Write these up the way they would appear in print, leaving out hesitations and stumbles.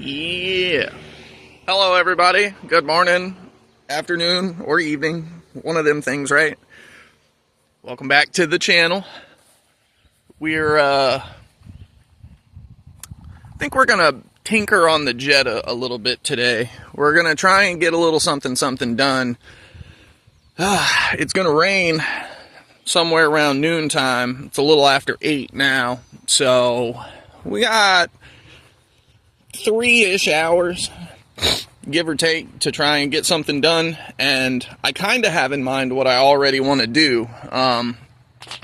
Yeah. Hello, everybody. Good morning, afternoon, or evening. One of them things, right? Welcome back to the channel. I think we're gonna tinker on the Jetta a little bit today. We're gonna try and get a little something done. It's gonna rain somewhere around noontime. It's a little after 8 now, so we got 3-ish hours, give or take, to try and get something done. And I kind of have in mind what I already want to do.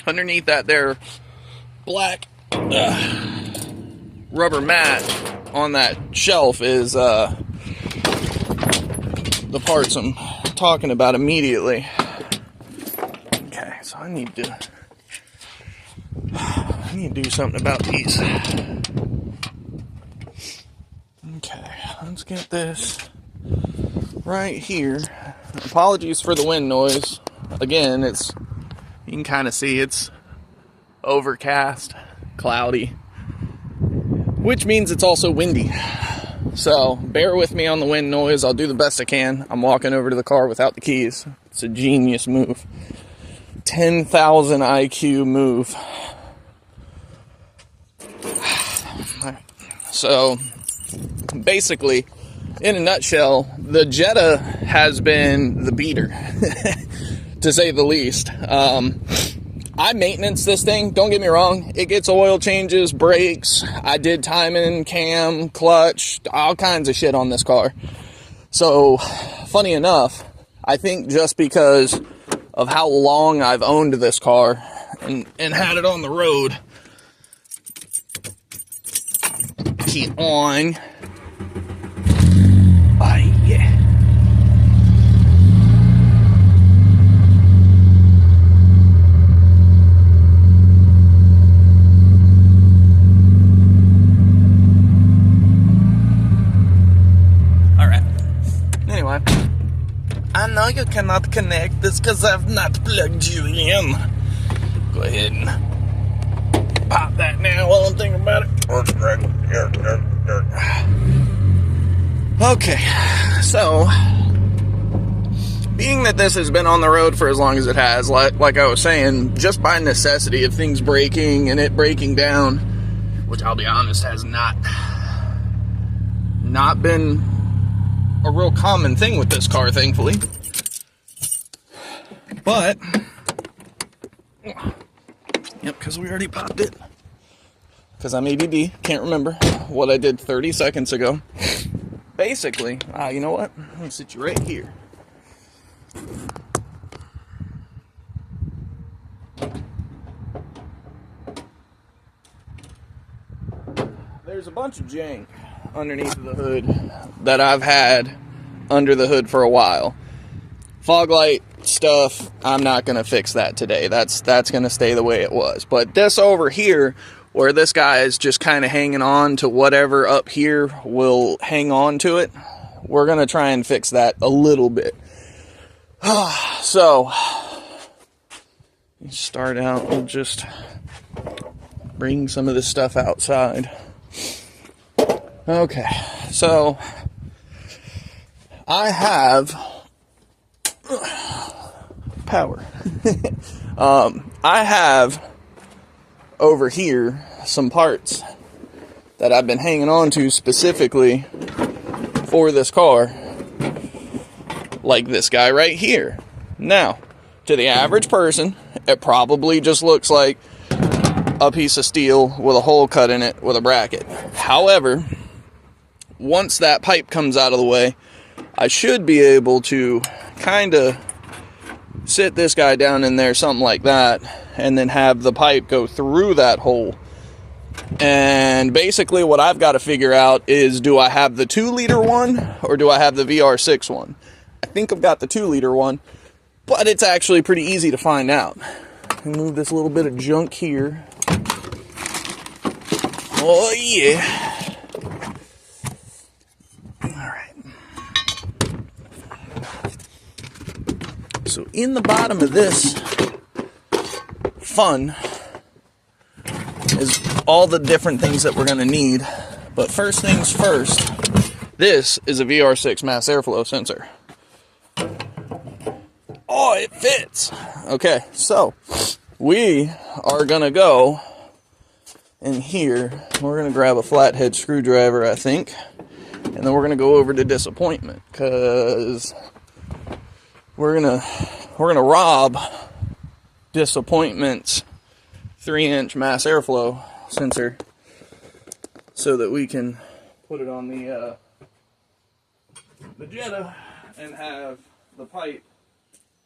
Underneath that there black rubber mat on that shelf is the parts I'm talking about immediately. Okay, so I need to do something about these. Okay, let's get this right here. Apologies for the wind noise. Again, you can kind of see it's overcast, cloudy, which means it's also windy. So bear with me on the wind noise. I'll do the best I can. I'm walking over to the car without the keys. It's a genius move. 10,000 IQ move. So basically, in a nutshell, the Jetta has been the beater, to say the least. I maintenance this thing, don't get me wrong. It gets oil changes, brakes. I did timing, cam, clutch, all kinds of shit on this car. So, funny enough, I think just because of how long I've owned this car and had it on the road, key on. Oh, yeah. Alright. Anyway. I know you cannot connect this because I've not plugged you in. Go ahead and pop that now while I'm thinking about it. Okay, so being that this has been on the road for as long as it has, like I was saying, just by necessity of things breaking and it breaking down, which I'll be honest has not been a real common thing with this car, thankfully. But yep, because we already popped it. Because I'm ADD, can't remember what I did 30 seconds ago. Basically, you know what? I'm going to sit you right here. There's a bunch of jank underneath the hood that I've had under the hood for a while. Fog light stuff, I'm not going to fix that today. That's going to stay the way it was. But this over here, where this guy is just kind of hanging on to whatever up here will hang on to it, we're going to try and fix that a little bit. So, start out, we'll just bring some of this stuff outside. Okay, so I have power. I have over here some parts that I've been hanging on to specifically for this car, like this guy right here. Now, to the average person, it probably just looks like a piece of steel with a hole cut in it with a bracket. However, once that pipe comes out of the way, I should be able to kind of sit this guy down in there, something like that, and then have the pipe go through that hole. And basically what I've got to figure out is, do I have the 2-liter one or do I have the VR6 one? I think I've got the 2-liter one, but it's actually pretty easy to find out. Move this little bit of junk here. Oh yeah. Alright. So in the bottom of this fun is all the different things that we're going to need But first things first, this is a VR6 mass airflow sensor. Oh, it fits. Okay, so we are gonna go in here. We're gonna grab a flathead screwdriver, I think, and then we're gonna go over to disappointment, because we're gonna rob disappointment's 3-inch mass airflow sensor so that we can put it on the Jetta and have the pipe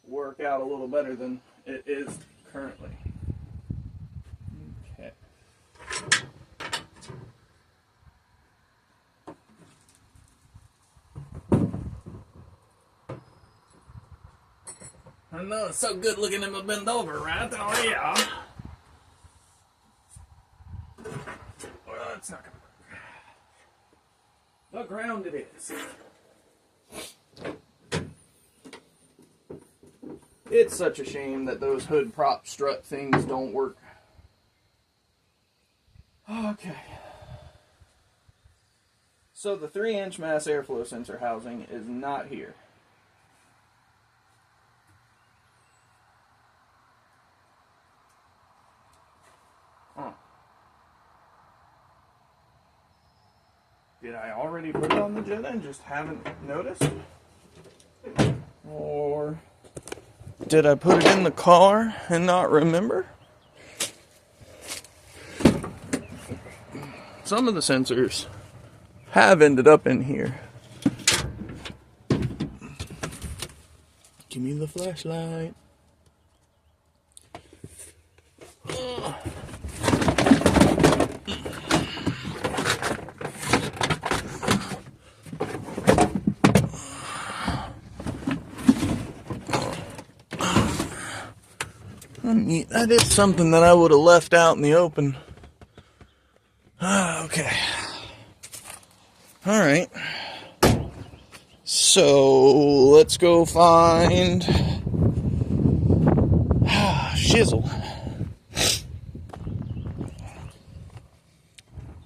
work out a little better than it is currently. Okay. I know it's so good looking him bend over, right? Oh yeah. Well, it's not gonna work. The ground it is. It's such a shame that those hood prop strut things don't work. Okay. So the 3-inch mass airflow sensor housing is not here. Did I already put it on the Jetta and just haven't noticed? Or did I put it in the car and not remember? Some of the sensors have ended up in here. Give me the flashlight. That is something that I would have left out in the open. Okay. Alright. So, let's go find shizzle.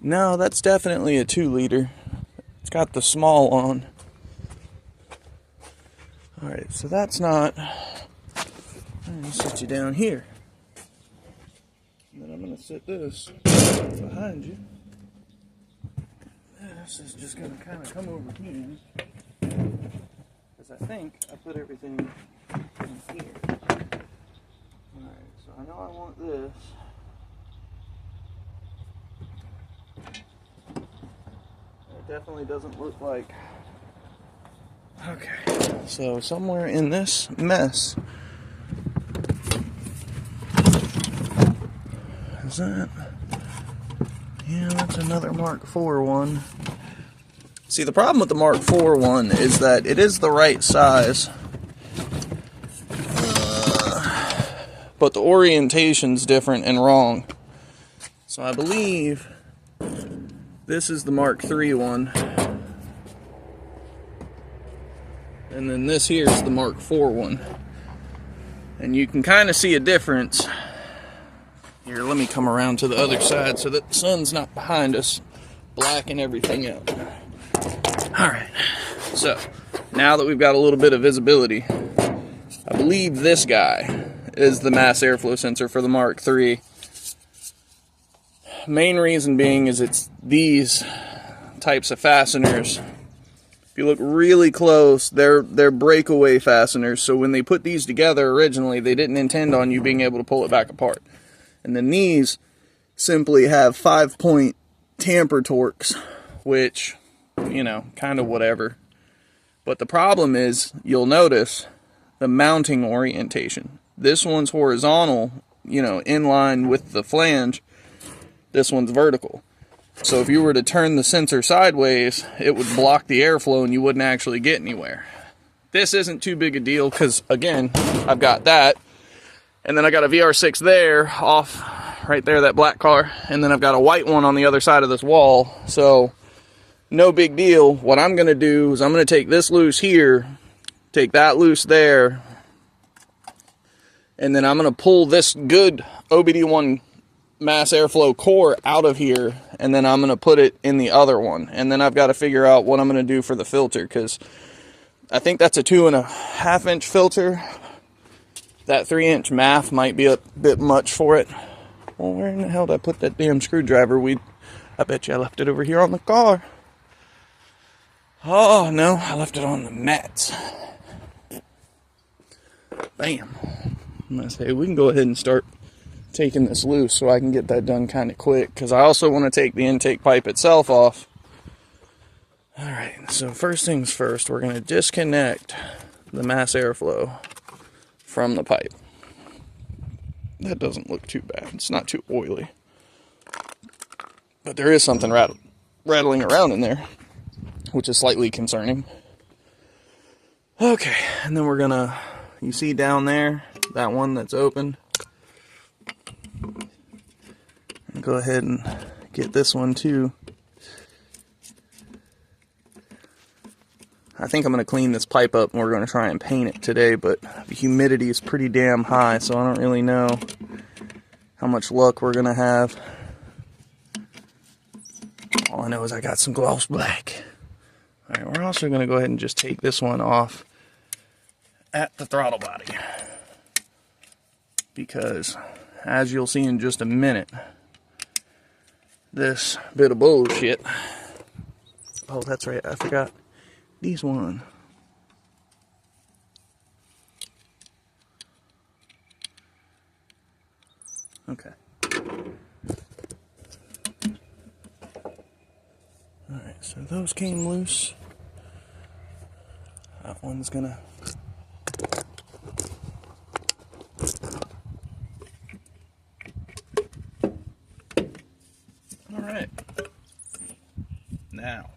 No, that's definitely a 2-liter. It's got the small on. Alright, so that's not... I'm going to sit you down here. And then I'm going to sit this behind you. This is just going to kind of come over here. Because I think I put everything in here. Alright, so I know I want this. It definitely doesn't look like... Okay, so somewhere in this mess... Is that? Yeah, that's another Mark IV one. See, the problem with the Mark IV one is that it is the right size, but the orientation's different and wrong. So I believe this is the Mark III one, and then this here is the Mark IV one. And you can kind of see a difference. Here, let me come around to the other side so that the sun's not behind us, blacking everything out. Alright, so, now that we've got a little bit of visibility, I believe this guy is the mass airflow sensor for the Mark III. Main reason being is it's these types of fasteners. If you look really close, they're breakaway fasteners, so when they put these together originally, they didn't intend on you being able to pull it back apart. And then these simply have 5-point tamper torques, which, you know, kind of whatever. But the problem is, you'll notice the mounting orientation. This one's horizontal, you know, in line with the flange. This one's vertical. So if you were to turn the sensor sideways, it would block the airflow and you wouldn't actually get anywhere. This isn't too big a deal because, again, I've got that. And then I got a VR6 there, off right there, that black car. And then I've got a white one on the other side of this wall. So, no big deal. What I'm going to do is I'm going to take this loose here, take that loose there, and then I'm going to pull this good OBD1 mass airflow core out of here, and then I'm going to put it in the other one. And then I've got to figure out what I'm going to do for the filter, because I think that's a 2.5-inch filter. That 3-inch MAF might be a bit much for it. Well, where in the hell did I put that damn screwdriver? I bet you I left it over here on the car. Oh, no, I left it on the mats. Bam. I'm going to say, we can go ahead and start taking this loose so I can get that done kind of quick, because I also want to take the intake pipe itself off. Alright, so first things first, we're going to disconnect the mass airflow from the pipe. That doesn't look too bad. It's not too oily. But there is something rattling around in there, which is slightly concerning. Okay, and then we're going to, you see down there, that one that's open. Go ahead and get this one too. I think I'm going to clean this pipe up and we're going to try and paint it today, but the humidity is pretty damn high, so I don't really know how much luck we're going to have. All I know is I got some gloss black. Alright, we're also going to go ahead and just take this one off at the throttle body, because as you'll see in just a minute, this bit of bullshit. Oh, that's right, I forgot these one. Okay. Alright, so those came loose. That one's gonna... Alright. Now,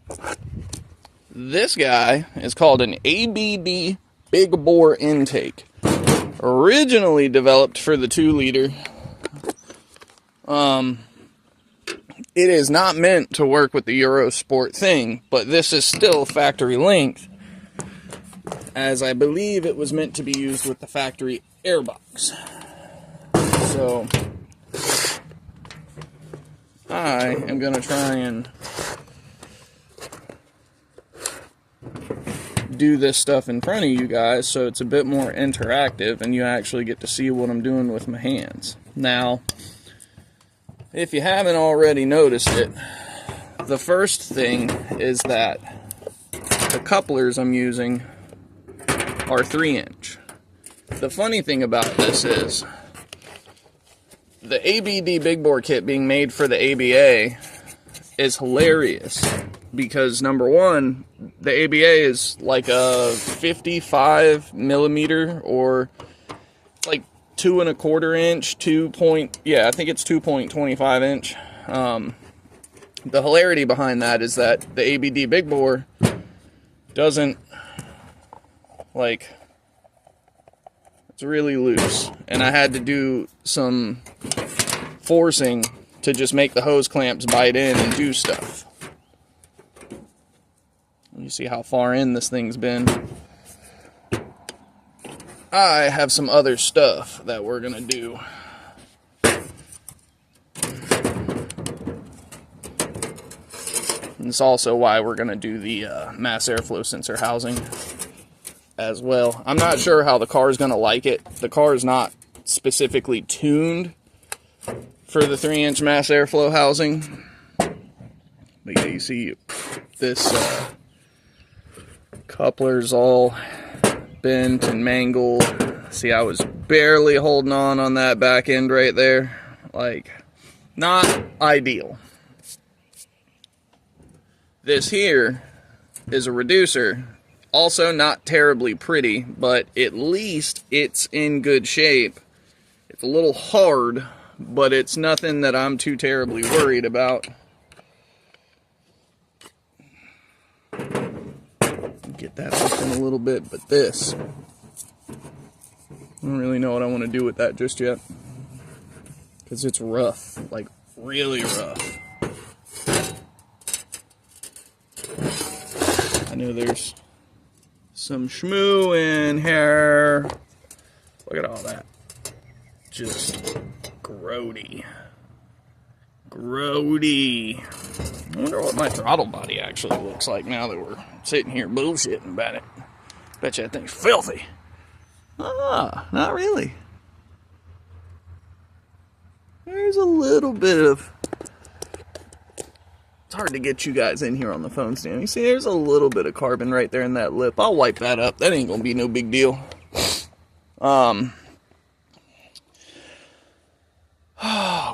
this guy is called an ABD big bore intake. Originally developed for the 2-liter. It is not meant to work with the Eurosport thing, but this is still factory length, as I believe it was meant to be used with the factory airbox. So, I am going to try and do this stuff in front of you guys so it's a bit more interactive and you actually get to see what I'm doing with my hands. Now, if you haven't already noticed it, the first thing is that the couplers I'm using are 3-inch. The funny thing about this is the ABD big bore kit being made for the ABA is hilarious, because number one, the ABA is like a 55 millimeter, or like 2.25 inch, I think it's 2.25 inch. The hilarity behind that is that the ABD big bore doesn't, like, it's really loose, and I had to do some forcing to just make the hose clamps bite in and do stuff. You see how far in this thing's been. I have some other stuff that we're gonna do. And it's also why we're gonna do the mass airflow sensor housing as well. I'm not sure how the car is gonna like it. The car is not specifically tuned for the 3-inch mass airflow housing. But yeah, you see this coupler's all bent and mangled. See, I was barely holding on that back end right there. Like, not ideal. This here is a reducer. Also not terribly pretty, but at least it's in good shape. It's a little hard, but it's nothing that I'm too terribly worried about. Get that open a little bit, but this, I don't really know what I want to do with that just yet, because it's rough, like really rough. I know there's some schmoo in here. Look at all that, just grody. Roadie. I wonder what my throttle body actually looks like now that we're sitting here bullshitting about it. Bet you that thing's filthy. Ah, not really. There's a little bit of... It's hard to get you guys in here on the phone stand. You see, there's a little bit of carbon right there in that lip. I'll wipe that up. That ain't gonna be no big deal. Oh,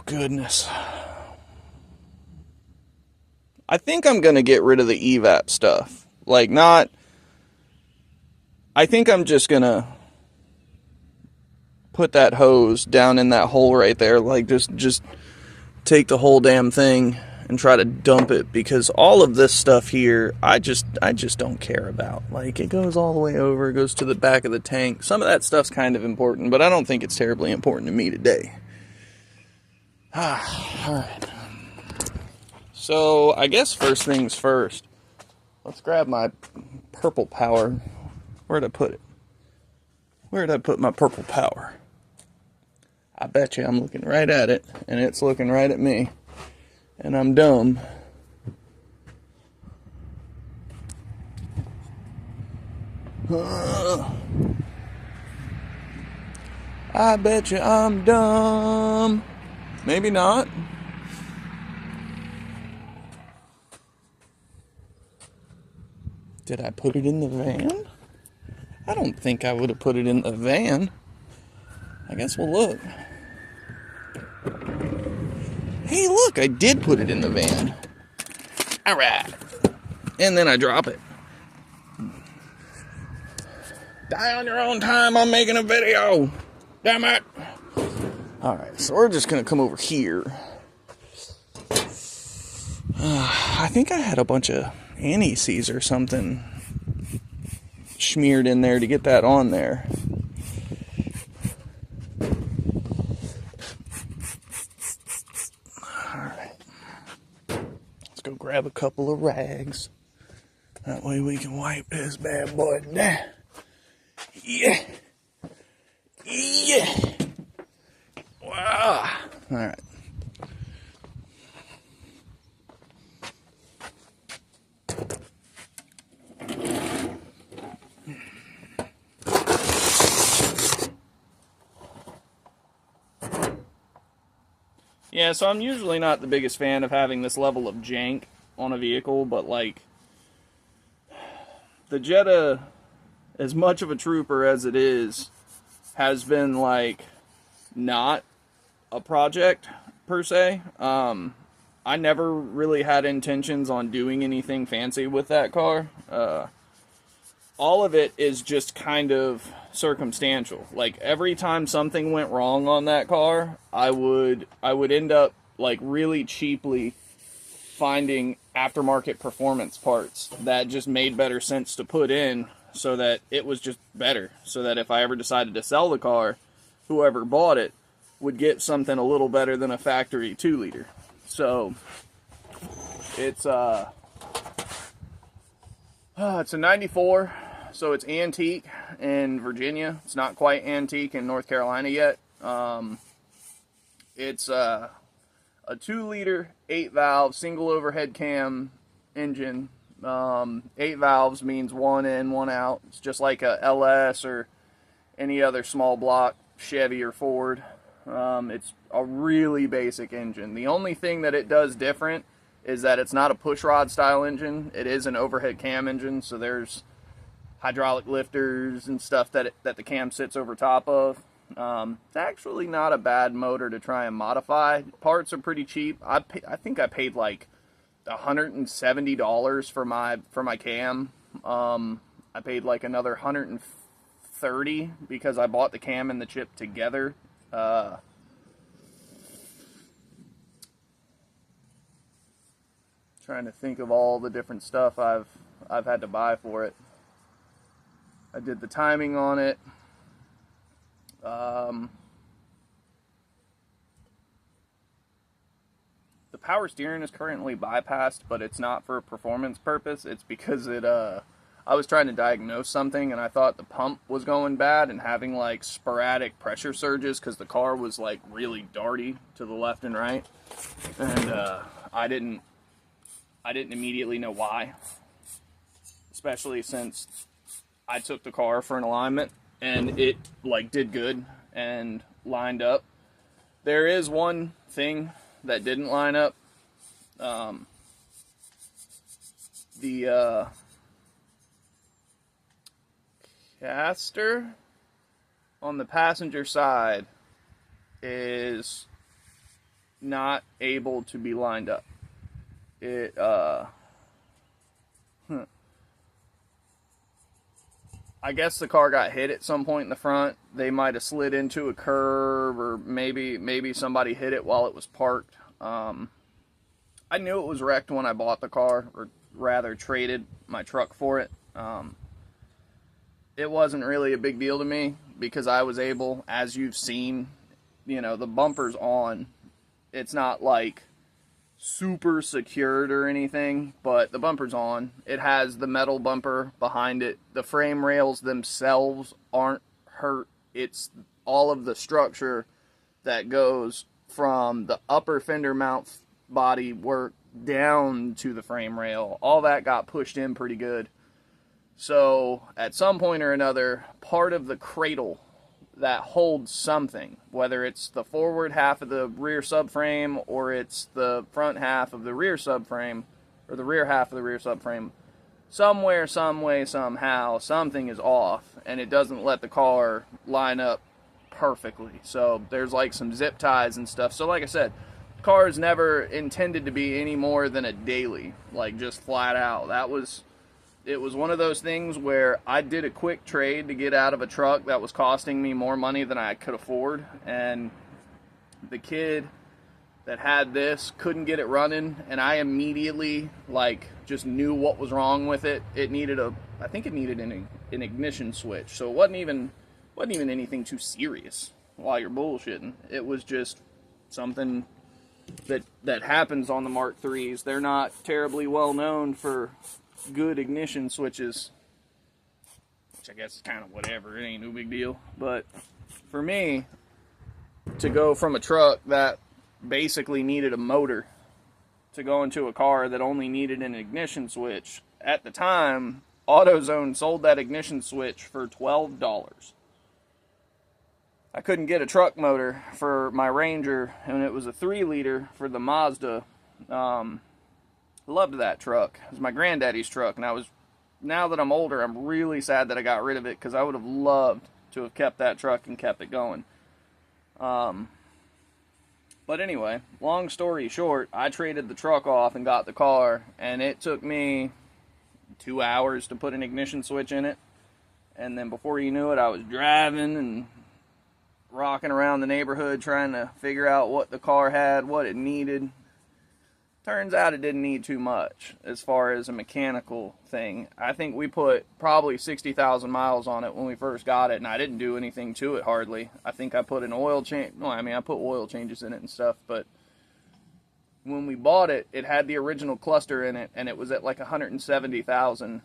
goodness. I think I'm gonna get rid of the evap stuff. Like, not... I think I'm just gonna put that hose down in that hole right there. Like, just take the whole damn thing and try to dump it, because all of this stuff here, I just don't care about. Like, it goes all the way over, it goes to the back of the tank. Some of that stuff's kind of important, but I don't think it's terribly important to me today. Alright. So, I guess first things first. Let's grab my purple power. Where'd I put it? Where'd I put my purple power? I bet you I'm looking right at it, and it's looking right at me. And I'm dumb. I bet you I'm dumb. Maybe not. Did I put it in the van? I don't think I would have put it in the van. I guess we'll look. Hey, look, I did put it in the van. Alright. And then I drop it. Die on your own time, I'm making a video. Damn it. Alright, so we're just going to come over here. I think I had a bunch of anti-seize or something smeared in there to get that on there. Go grab a couple of rags. That way we can wipe this bad boy down. Yeah. Yeah. Wow. Alright. Yeah, so I'm usually not the biggest fan of having this level of jank on a vehicle, but like, the Jetta, as much of a trooper as it is, has been like, not a project per se. I never really had intentions on doing anything fancy with that car. All of it is just kind of circumstantial. Like, every time something went wrong on that car, I would end up like really cheaply finding aftermarket performance parts that just made better sense to put in, so that it was just better, so that if I ever decided to sell the car, whoever bought it would get something a little better than a factory 2-liter. So it's a 94. So it's antique in Virginia. It's not quite antique in North Carolina yet. It's a 2-liter, 8-valve, single overhead cam engine. 8 valves means one in, one out. It's just like a LS or any other small block Chevy or Ford. It's a really basic engine. The only thing that it does different is that it's not a pushrod style engine. It is an overhead cam engine, so there's hydraulic lifters and stuff that the cam sits over top of. It's actually not a bad motor to try and modify. Parts are pretty cheap. I think I paid like $170 for my cam. I paid like another $130 because I bought the cam and the chip together. Trying to think of all the different stuff I've had to buy for it. I did the timing on it. The power steering is currently bypassed, but it's not for a performance purpose. It's because I was trying to diagnose something, and I thought the pump was going bad and having like sporadic pressure surges because the car was like really darty to the left and right, and I didn't immediately know why, especially since I took the car for an alignment and it like did good and lined up. There is one thing that didn't line up. The caster on the passenger side is not able to be lined up. It I guess the car got hit at some point in the front. They might have slid into a curve, or maybe somebody hit it while it was parked. I knew it was wrecked when I bought the car, or rather traded my truck for it. It wasn't really a big deal to me because I was able, as you've seen, you know, the bumper's on. It's not like super secured or anything, but the bumper's on. It has the metal bumper behind it. The frame rails themselves aren't hurt. It's all of the structure that goes from the upper fender mount body work down to the frame rail. All that got pushed in pretty good. So at some point or another, part of the cradle that holds something, whether it's the forward half of the rear subframe or it's the front half of the rear subframe, or the rear half of the rear subframe, somewhere, some way, somehow, something is off, and it doesn't let the car line up perfectly. So there's like some zip ties and stuff. So like I said, the car is never intended to be any more than a daily, like just flat out. It was one of those things where I did a quick trade to get out of a truck that was costing me more money than I could afford, and the kid that had this couldn't get it running, and I immediately like just knew what was wrong with it. I think it needed an ignition switch. So it wasn't even anything too serious while you're bullshitting. It was just something that happens on the Mark IIIs. They're not terribly well known for good ignition switches, which I guess is kind of whatever. It ain't no big deal. But for me, to go from a truck that basically needed a motor to go into a car that only needed an ignition switch, at the time, AutoZone sold that ignition switch for $12. I couldn't get a truck motor for my Ranger, and it was a 3-liter for the Mazda. Loved that truck. It was my granddaddy's truck, and now that I'm older, I'm really sad that I got rid of it, because I would have loved to have kept that truck and kept it going. But anyway, long story short, I traded the truck off and got the car, and it took me 2 hours to put an ignition switch in it, and then before you knew it, I was driving and rocking around the neighborhood trying to figure out what the car had, what it needed. Turns out it didn't need too much as far as a mechanical thing. I think we put probably 60,000 miles on it when we first got it, and I didn't do anything to it hardly. I think I put an oil change. No, I mean, I put oil changes in it and stuff, but when we bought it, it had the original cluster in it, and it was at like 170,000.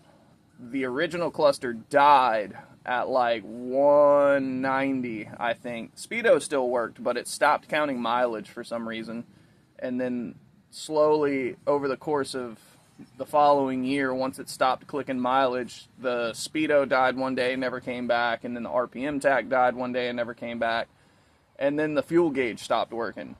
The original cluster died at like 190, I think. Speedo still worked, but it stopped counting mileage for some reason, and then slowly over the course of the following year, once it stopped clicking mileage, the Speedo died one day and never came back, and then the RPM tach died one day and never came back, and then the fuel gauge stopped working.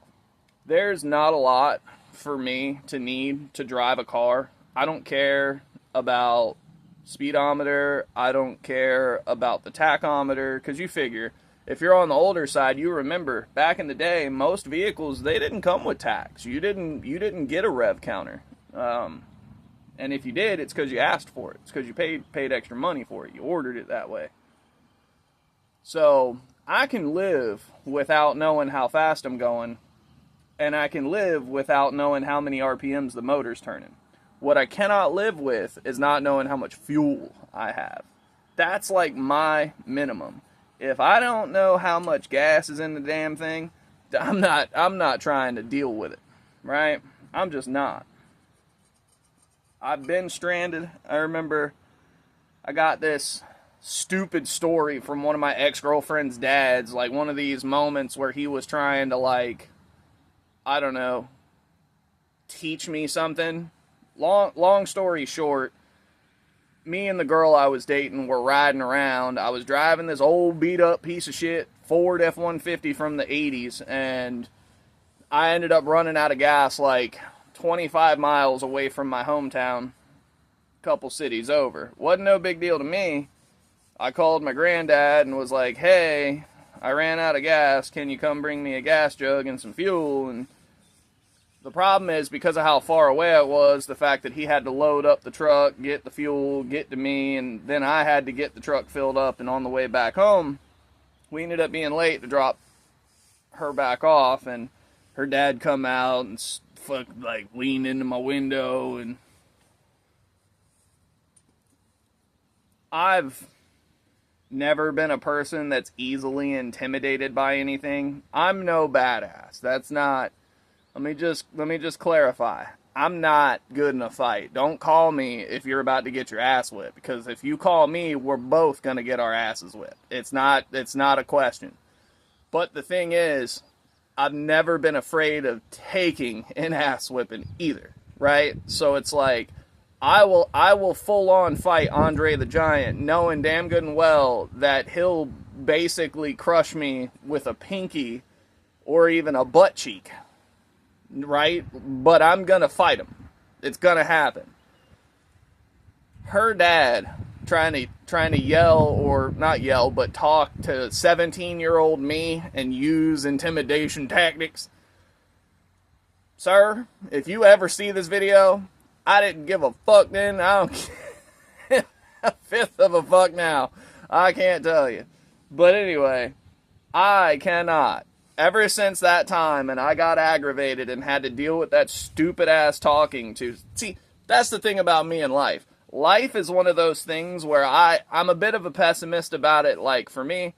There's not a lot for me to need to drive a car. I don't care about speedometer, I don't care about the tachometer, because you figure, if you're on the older side, you remember back in the day, most vehicles, they didn't come with tachs. You didn't get a rev counter, and if you did, it's because you asked for it. It's because you paid extra money for it. You ordered it that way. So I can live without knowing how fast I'm going, and I can live without knowing how many RPMs the motor's turning. What I cannot live with is not knowing how much fuel I have. That's like my minimum. If I don't know how much gas is in the damn thing, I'm not trying to deal with it, right? I'm just not. I've been stranded. I remember I got this stupid story from one of my ex-girlfriend's dads, like one of these moments where he was trying to, like, I don't know, teach me something. Long story short, me and the girl I was dating were riding around. I was driving this old beat-up piece of shit Ford F-150 from the 80s, and I ended up running out of gas like 25 miles away from my hometown, a couple cities over. Wasn't no big deal to me. I called my granddad and was like, hey, I ran out of gas. Can you come bring me a gas jug and some fuel? And the problem is, because of how far away it was, the fact that he had to load up the truck, get the fuel, get to me, and then I had to get the truck filled up, and on the way back home, we ended up being late to drop her back off, and her dad come out and like lean into my window, and I've never been a person that's easily intimidated by anything. I'm no badass. That's not... Let me just clarify. I'm not good in a fight. Don't call me if you're about to get your ass whipped, because if you call me, we're both gonna get our asses whipped. It's not a question. But the thing is, I've never been afraid of taking an ass whipping either, right? So it's like, I will full on fight Andre the Giant, knowing damn good and well that he'll basically crush me with a pinky or even a butt cheek. Right? But I'm gonna fight him. It's gonna happen. Her dad trying to yell, or not yell, but talk to 17-year-old me and use intimidation tactics. Sir, if you ever see this video, I didn't give a fuck then. I don't give a fifth of a fuck now. I can't tell you. But anyway, I cannot. Ever since that time, and I got aggravated and had to deal with that stupid ass talking to... See, that's the thing about me in life. Life is one of those things where I'm a bit of a pessimist about it. Like, for me,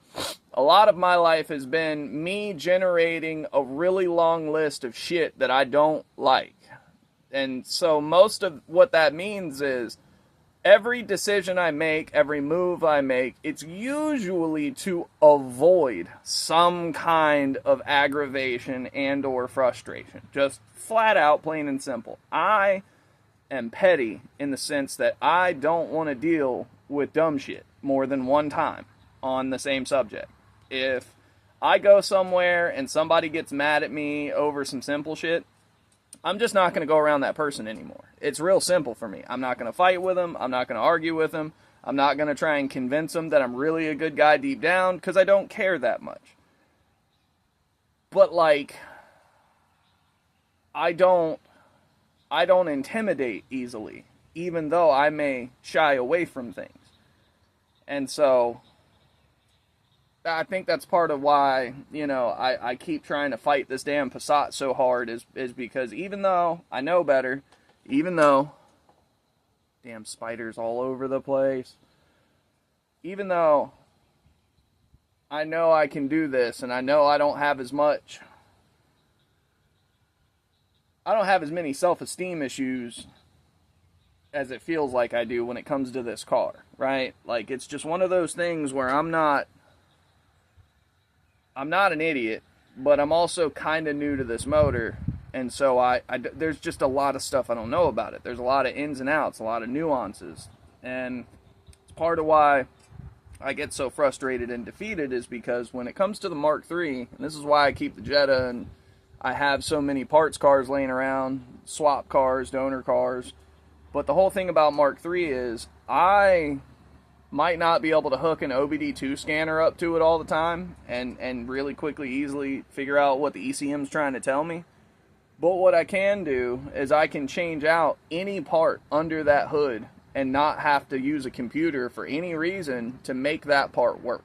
a lot of my life has been me generating a really long list of shit that I don't like. And so most of what that means is, every decision I make, every move I make, it's usually to avoid some kind of aggravation and or frustration. Just flat out, plain and simple. I am petty in the sense that I don't want to deal with dumb shit more than one time on the same subject. If I go somewhere and somebody gets mad at me over some simple shit, I'm just not going to go around that person anymore. It's real simple for me. I'm not going to fight with them. I'm not going to argue with them. I'm not going to try and convince them that I'm really a good guy deep down, because I don't care that much. But, like, I don't intimidate easily, even though I may shy away from things. And so I think that's part of why, you know, I keep trying to fight this damn Passat so hard is because even though I know better, even though damn spiders all over the place, even though I know I can do this and I know I don't have as many self-esteem issues as it feels like I do when it comes to this car, right? Like, it's just one of those things where I'm not an idiot, but I'm also kind of new to this motor, and so there's just a lot of stuff I don't know about it. There's a lot of ins and outs, a lot of nuances, and it's part of why I get so frustrated and defeated is because when it comes to the Mark III, and this is why I keep the Jetta, and I have so many parts cars laying around, swap cars, donor cars, but the whole thing about Mark III is I might not be able to hook an OBD2 scanner up to it all the time and really quickly, easily figure out what the ECM's trying to tell me. But what I can do is I can change out any part under that hood and not have to use a computer for any reason to make that part work.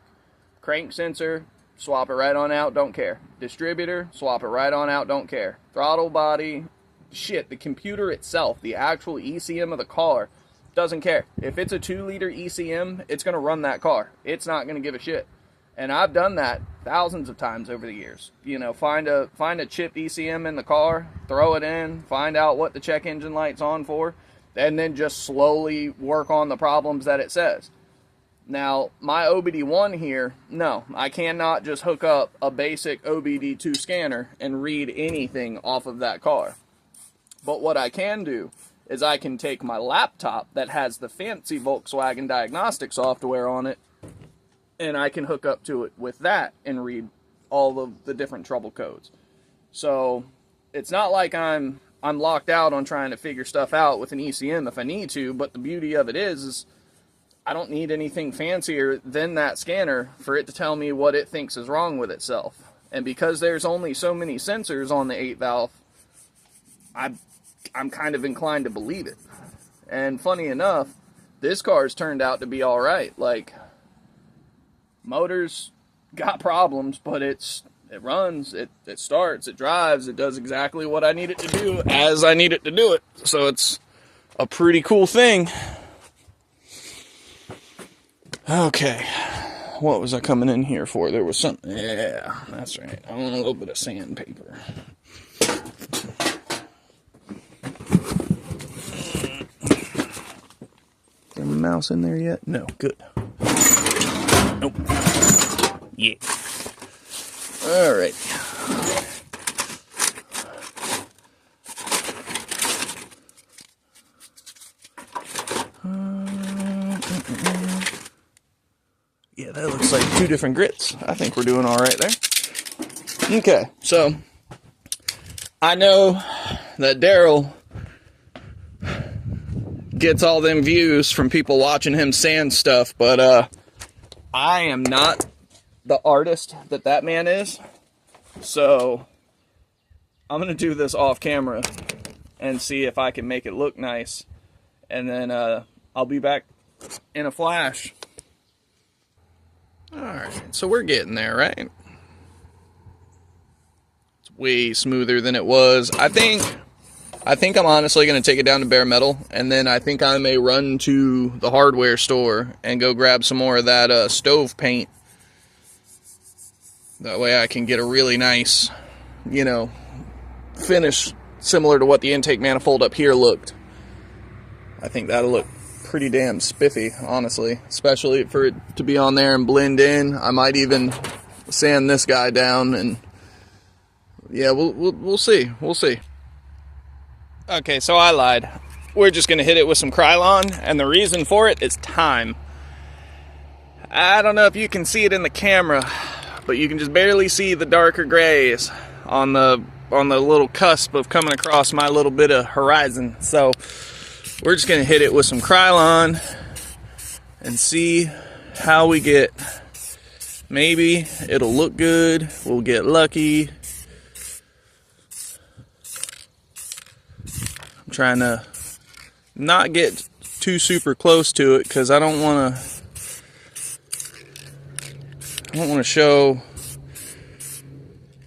Crank sensor, swap it right on out, don't care. Distributor, swap it right on out, don't care. Throttle body, shit, the computer itself, the actual ECM of the car, doesn't care. If it's a 2-liter ECM, it's going to run that car. It's not going to give a shit. And I've done that thousands of times over the years. You know, find a chip ECM in the car, throw it in, find out what the check engine light's on for. and then just slowly work on the problems that it says. Now, my OBD1 here, no, I cannot just hook up a basic OBD2 scanner and read anything off of that car. But what I can do is I can take my laptop that has the fancy Volkswagen diagnostic software on it, and I can hook up to it with that and read all of the different trouble codes. So it's not like I'm locked out on trying to figure stuff out with an ECM if I need to, but the beauty of it is I don't need anything fancier than that scanner for it to tell me what it thinks is wrong with itself. And because there's only so many sensors on the 8-valve, I'm kind of inclined to believe it. And funny enough, this car's turned out to be alright. Like, motor's got problems, but it runs, it starts, it drives, it does exactly what I need it to do as I need it to do it. So it's a pretty cool thing. Okay, what was I coming in here for? There was something, yeah, that's right. I want a little bit of sandpaper. Is there a mouse in there yet? No, good. Nope. Yeah. Alright. Yeah, that looks like 2 different grits. I think we're doing alright there. Okay, so I know that Daryl gets all them views from people watching him sand stuff, but I am not the artist that man is, so I'm gonna do this off camera and see if I can make it look nice, and then I'll be back in a flash. Alright, so we're getting there, right? It's way smoother than it was. I think I'm honestly going to take it down to bare metal, and then I think I may run to the hardware store and go grab some more of that stove paint. That way I can get a really nice, you know, finish similar to what the intake manifold up here looked. I think that'll look pretty damn spiffy, honestly, especially for it to be on there and blend in. I might even sand this guy down, and yeah, we'll see. We'll see. Okay, so I lied. We're just gonna hit it with some Krylon, and the reason for it is time. I don't know if you can see it in the camera, but you can just barely see the darker grays on the little cusp of coming across my little bit of horizon. So we're just going to hit it with some Krylon and see how we get. Maybe it'll look good. We'll get lucky. I'm trying to not get too super close to it because I don't want to show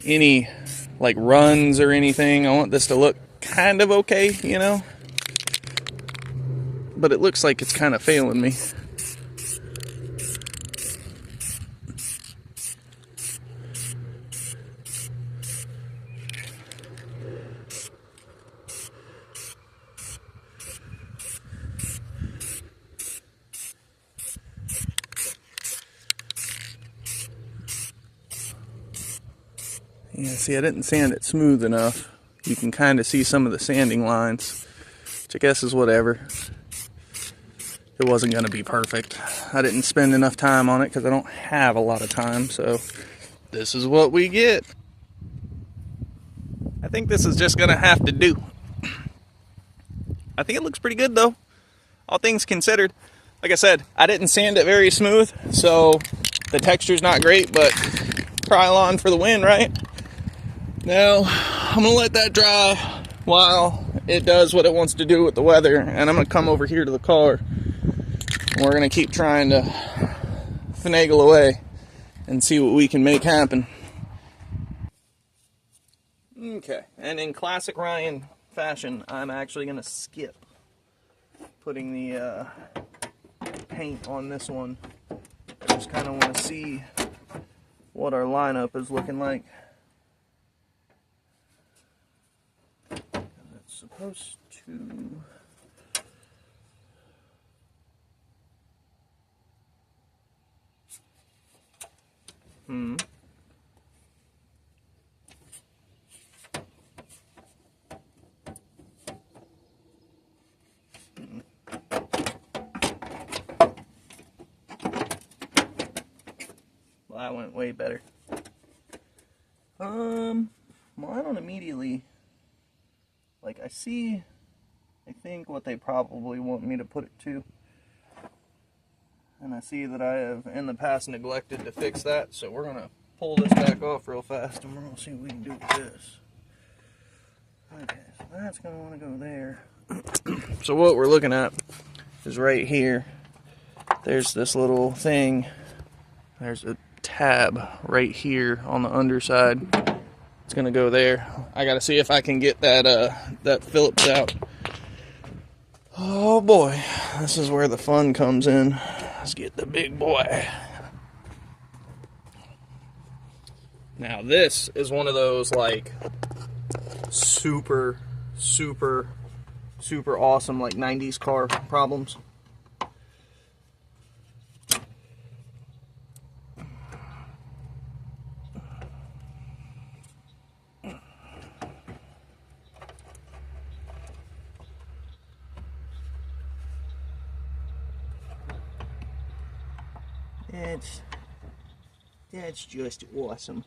any like runs or anything. I want this to look kind of okay, you know? But it looks like it's kind of failing me. Yeah, see, I didn't sand it smooth enough. You can kind of see some of the sanding lines, which I guess is whatever. It wasn't going to be perfect. I didn't spend enough time on it because I don't have a lot of time, so this is what we get. I think this is just going to have to do. I think it looks pretty good, though, all things considered. Like I said, I didn't sand it very smooth, so the texture's not great, but Krylon for the win, right? Now, I'm going to let that dry while it does what it wants to do with the weather, and I'm going to come over here to the car. We're going to keep trying to finagle away and see what we can make happen. Okay, and in classic Ryan fashion, I'm actually going to skip putting the paint on this one. I just kind of want to see what our lineup is looking like. It's supposed to Hmm. Well, that went way better. Well, I don't immediately, like, I think what they probably want me to put it to. And I see that I have in the past neglected to fix that, so we're gonna pull this back off real fast and we're gonna see what we can do with this. Okay, so that's gonna wanna go there. So what we're looking at is right here. There's this little thing. There's a tab right here on the underside. It's gonna go there. I gotta see if I can get that Phillips out. Oh boy, this is where the fun comes in. Let's get the big boy. Now this is one of those like super awesome like 90s car problems. That's just awesome.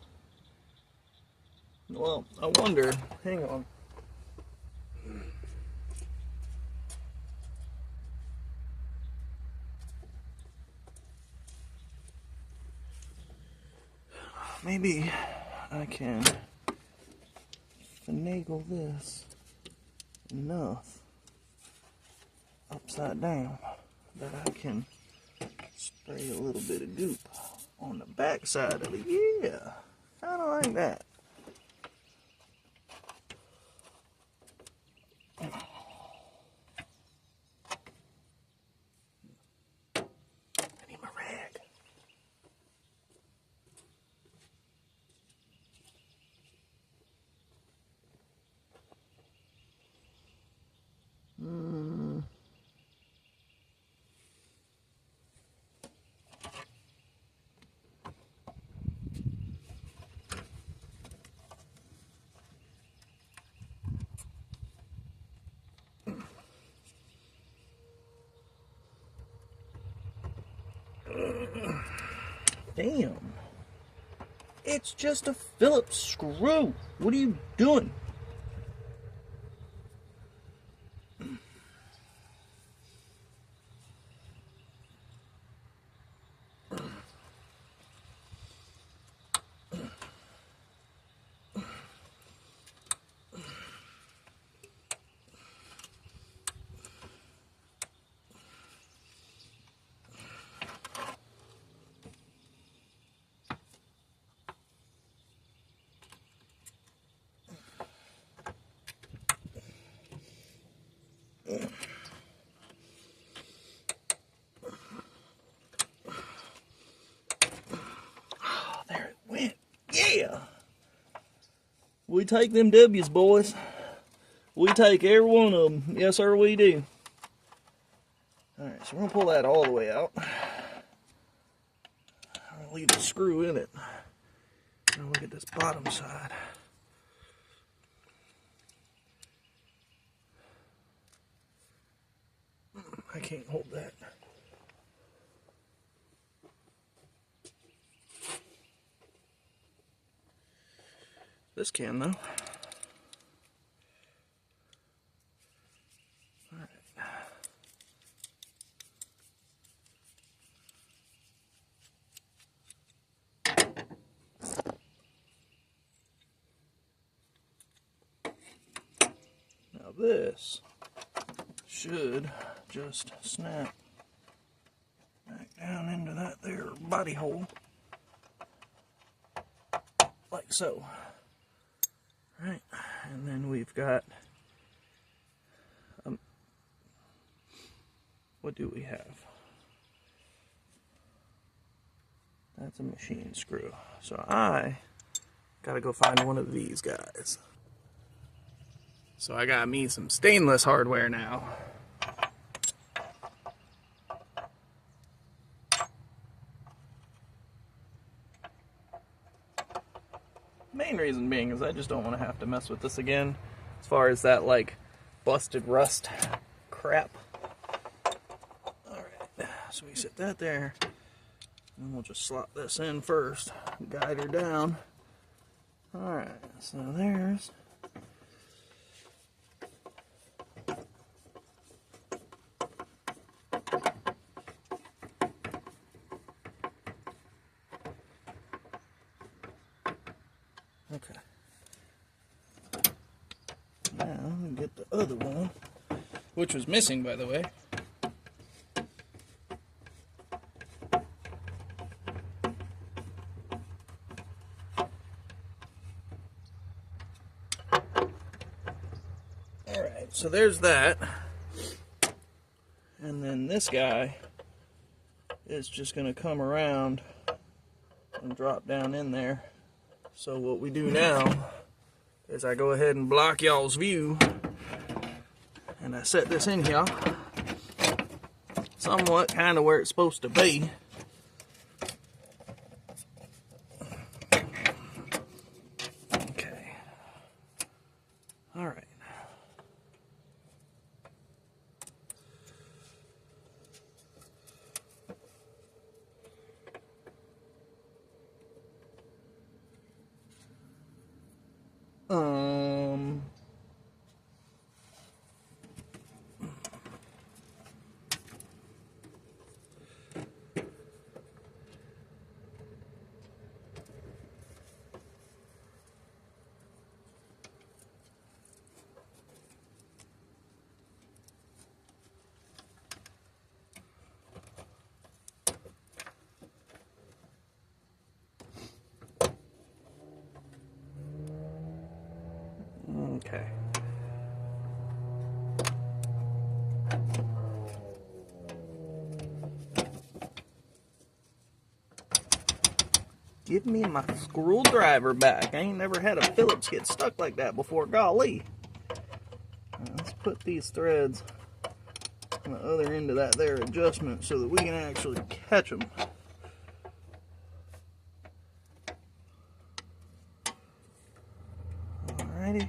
Well, I wonder, hang on. Maybe I can finagle this enough upside down that I can spray a little bit of goop on the back side of it. Yeah, kind of like that. I need my rag. Damn. It's just a Phillips screw. What are you doing? Oh, there it went. Yeah. We take them W's, boys. We take every one of them. Yes, sir, we do. All right, so we're going to pull that all the way out. I'll leave the screw in it. Now look at this bottom side. I can't hold that. This can, though. All right. Now this should just snap back down into that there body hole, like so. Right, and then we've got, what do we have? That's a machine screw. So I gotta go find one of these guys. So I got me some stainless hardware now. Main reason being is I just don't want to have to mess with this again as far as that like busted rust crap. Alright, so we set that there. And we'll just slot this in first. Guide her down. Alright, so there's okay. Now we get the other one, which was missing, by the way. Alright, so there's that. And then this guy is just going to come around and drop down in there. So what we do now is I go ahead and block y'all's view, and I set this in here somewhat kind of where it's supposed to be. Okay. All right. Okay. Give me my screwdriver back. I ain't never had a Phillips get stuck like that before. Golly. Let's put these threads on the other end of that there adjustment so that we can actually catch them. Alrighty.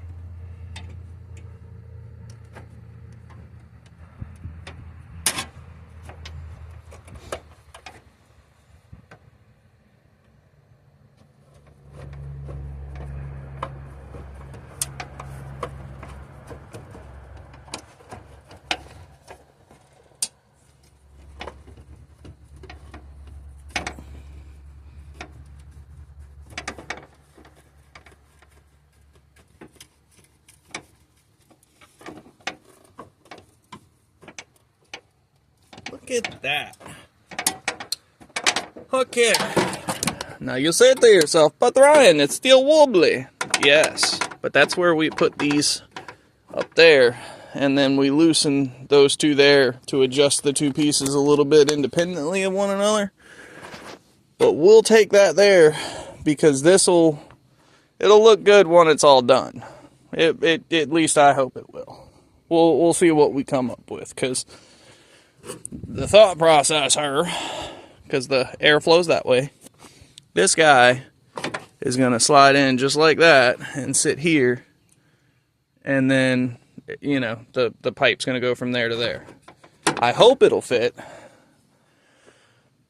Look at that. Okay. Now you'll say it to yourself, but Ryan, it's still wobbly. Yes, but that's where we put these up there, and then we loosen those two there to adjust the two pieces a little bit independently of one another. But we'll take that there because it'll look good when it's all done. At least I hope it will. We'll see what we come up with, because the thought process because the air flows that way, this guy is going to slide in just like that and sit here, and then, you know, the pipe's going to go from there to there. I hope it'll fit.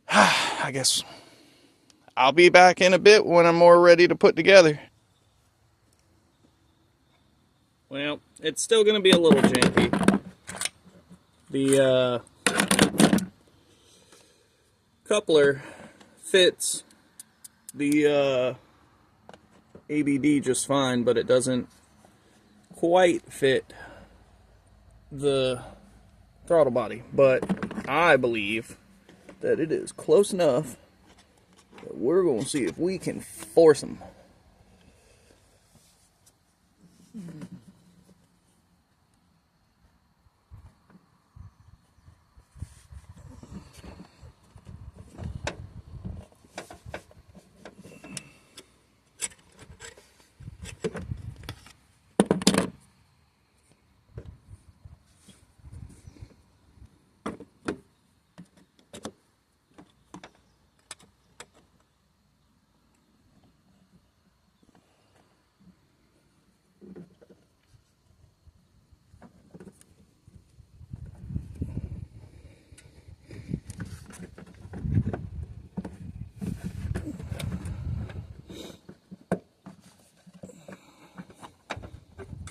I guess I'll be back in a bit when I'm more ready to put together. Well, it's still going to be a little janky. The coupler fits the ABD just fine, but it doesn't quite fit the throttle body. But I believe that it is close enough that we're going to see if we can force them.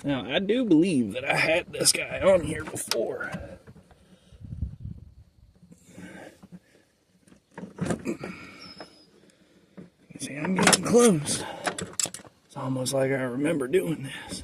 Now, I do believe that I had this guy on here before. See, I'm getting close. It's almost like I remember doing this.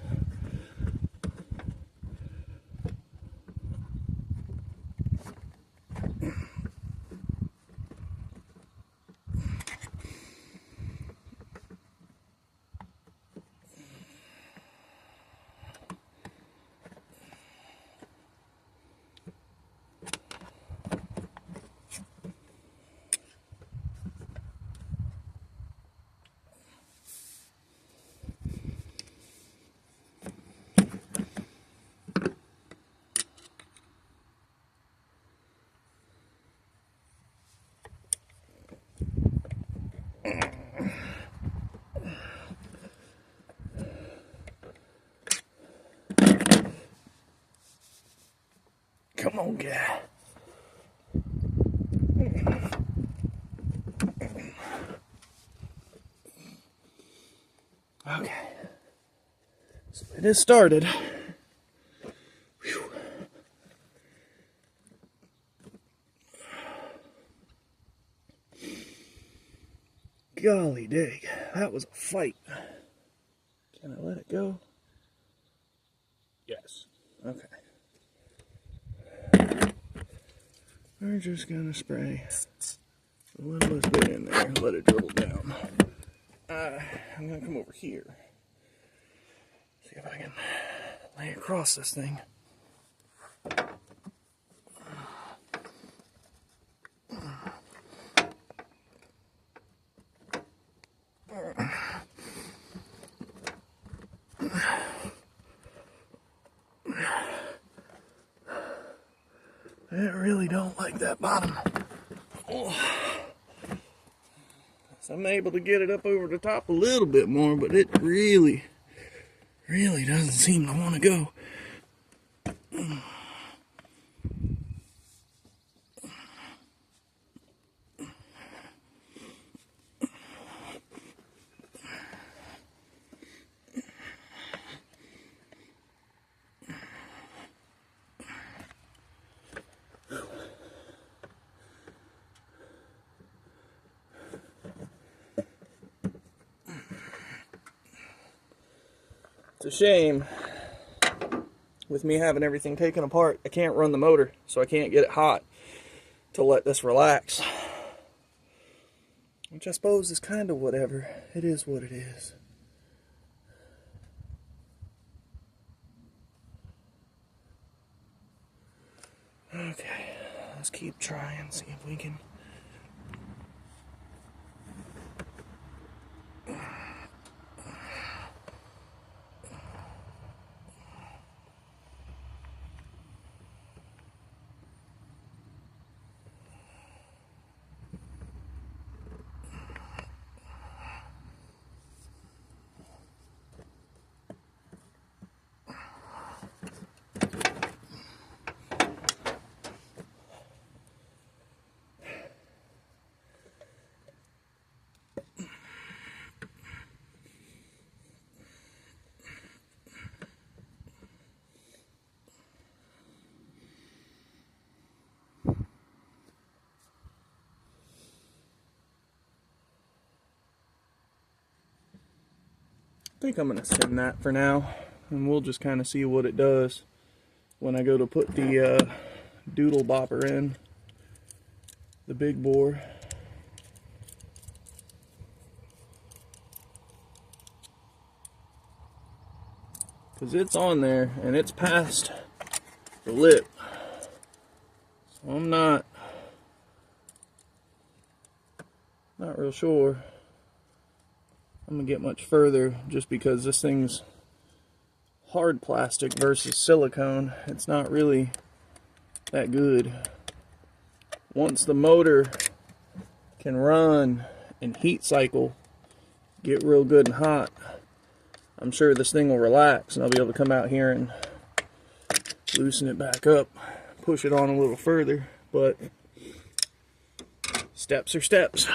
Come on, guy. Okay. So it is started. Whew. Golly dig, that was a fight. Can I let it go? Yes. Okay. We're just gonna spray a little bit in there, let it dribble down. I'm gonna come over here. See if I can lay across this thing. I really don't like that bottom. Oh. So I'm able to get it up over the top a little bit more, but it really doesn't seem to want to go. It's a shame, with me having everything taken apart, I can't run the motor, so I can't get it hot to let this relax. Which I suppose is kind of whatever. It is what it is. Okay, let's keep trying, see if we can... I think I'm going to send that for now, and we'll just kind of see what it does when I go to put the doodle bopper in, the big bore. Because it's on there, and it's past the lip, so I'm not real sure I'm gonna get much further, just because this thing's hard plastic versus silicone. It's not really that good. Once the motor can run and heat cycle, get real good and hot, I'm sure this thing will relax and I'll be able to come out here and loosen it back up, push it on a little further, but steps are steps.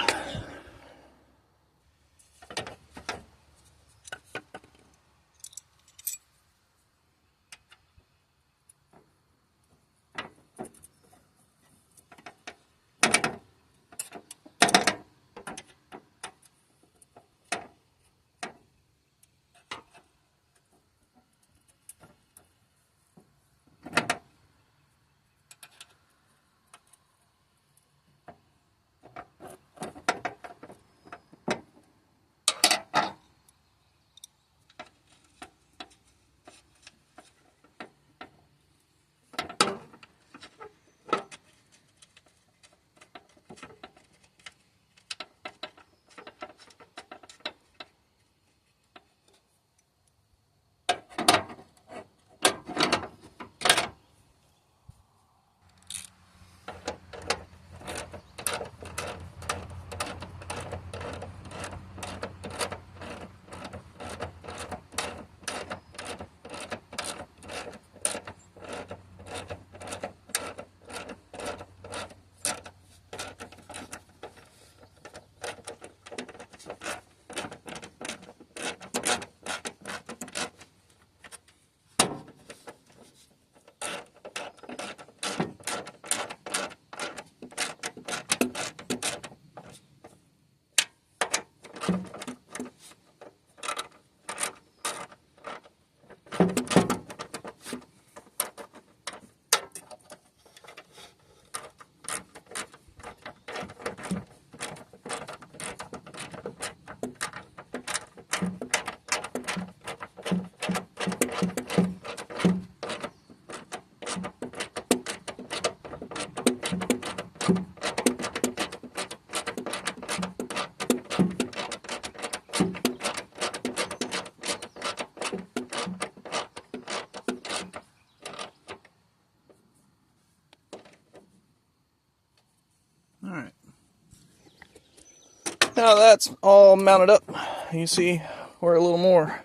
Now that's all mounted up, you see we're a little more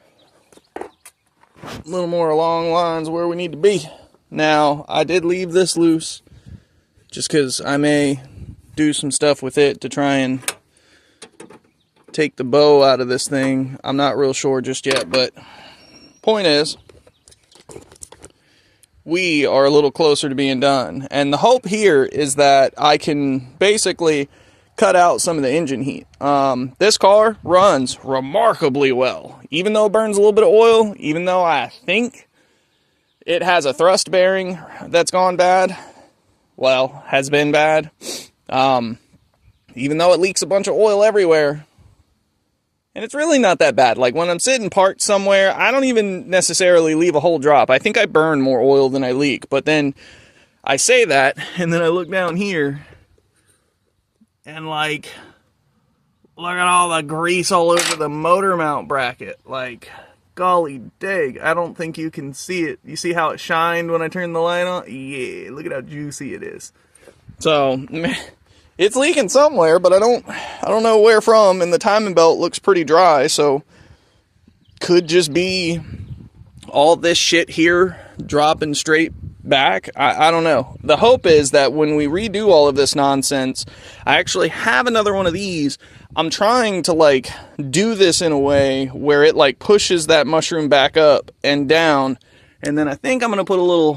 along lines where we need to be. Now, I did leave this loose just because I may do some stuff with it to try and take the bow out of this thing. I'm not real sure just yet, but point is, we are a little closer to being done. And the hope here is that I can basically cut out some of the engine heat. This car runs remarkably well, even though it burns a little bit of oil, even though I think it has a thrust bearing that's gone bad. Well, has been bad. Even though it leaks a bunch of oil everywhere. And it's really not that bad. Like when I'm sitting parked somewhere, I don't even necessarily leave a whole drop. I think I burn more oil than I leak. But then I say that, and then I look down here, and like, look at all the grease all over the motor mount bracket. Like, golly dag, I don't think you can see it. You see how it shined when I turned the light on? Yeah, look at how juicy it is. So, it's leaking somewhere, but I don't know where from, and the timing belt looks pretty dry, so could just be all this shit here dropping straight back. I don't know. The hope is that when we redo all of this nonsense, I actually have another one of these. I'm trying to like do this in a way where it like pushes that mushroom back up and down, and then I think I'm gonna put a little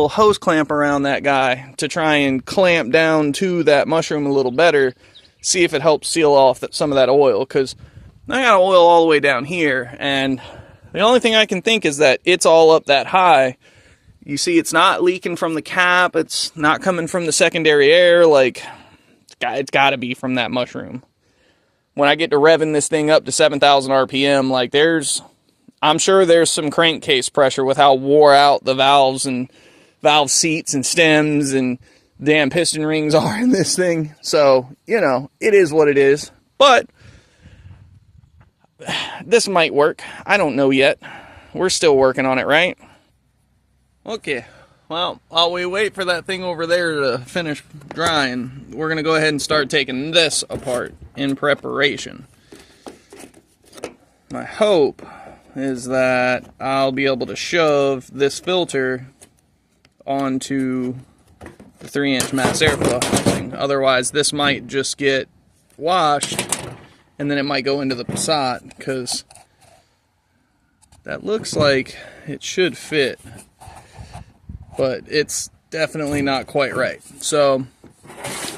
hose clamp around that guy to try and clamp down to that mushroom a little better, see if it helps seal off some of that oil, because I got oil all the way down here, and the only thing I can think is that it's all up that high. You see, it's not leaking from the cap, it's not coming from the secondary air, like, it's got to be from that mushroom. When I get to revving this thing up to 7,000 RPM, like, I'm sure there's some crankcase pressure with how wore out the valves and valve seats and stems and damn piston rings are in this thing. So, you know, it is what it is. But this might work. I don't know yet. We're still working on it, right? Okay, well, while we wait for that thing over there to finish drying, we're going to go ahead and start taking this apart in preparation. My hope is that I'll be able to shove this filter onto the 3-inch mass airflow housing. Otherwise, this might just get washed, and then it might go into the Passat, because that looks like it should fit. But it's definitely not quite right. So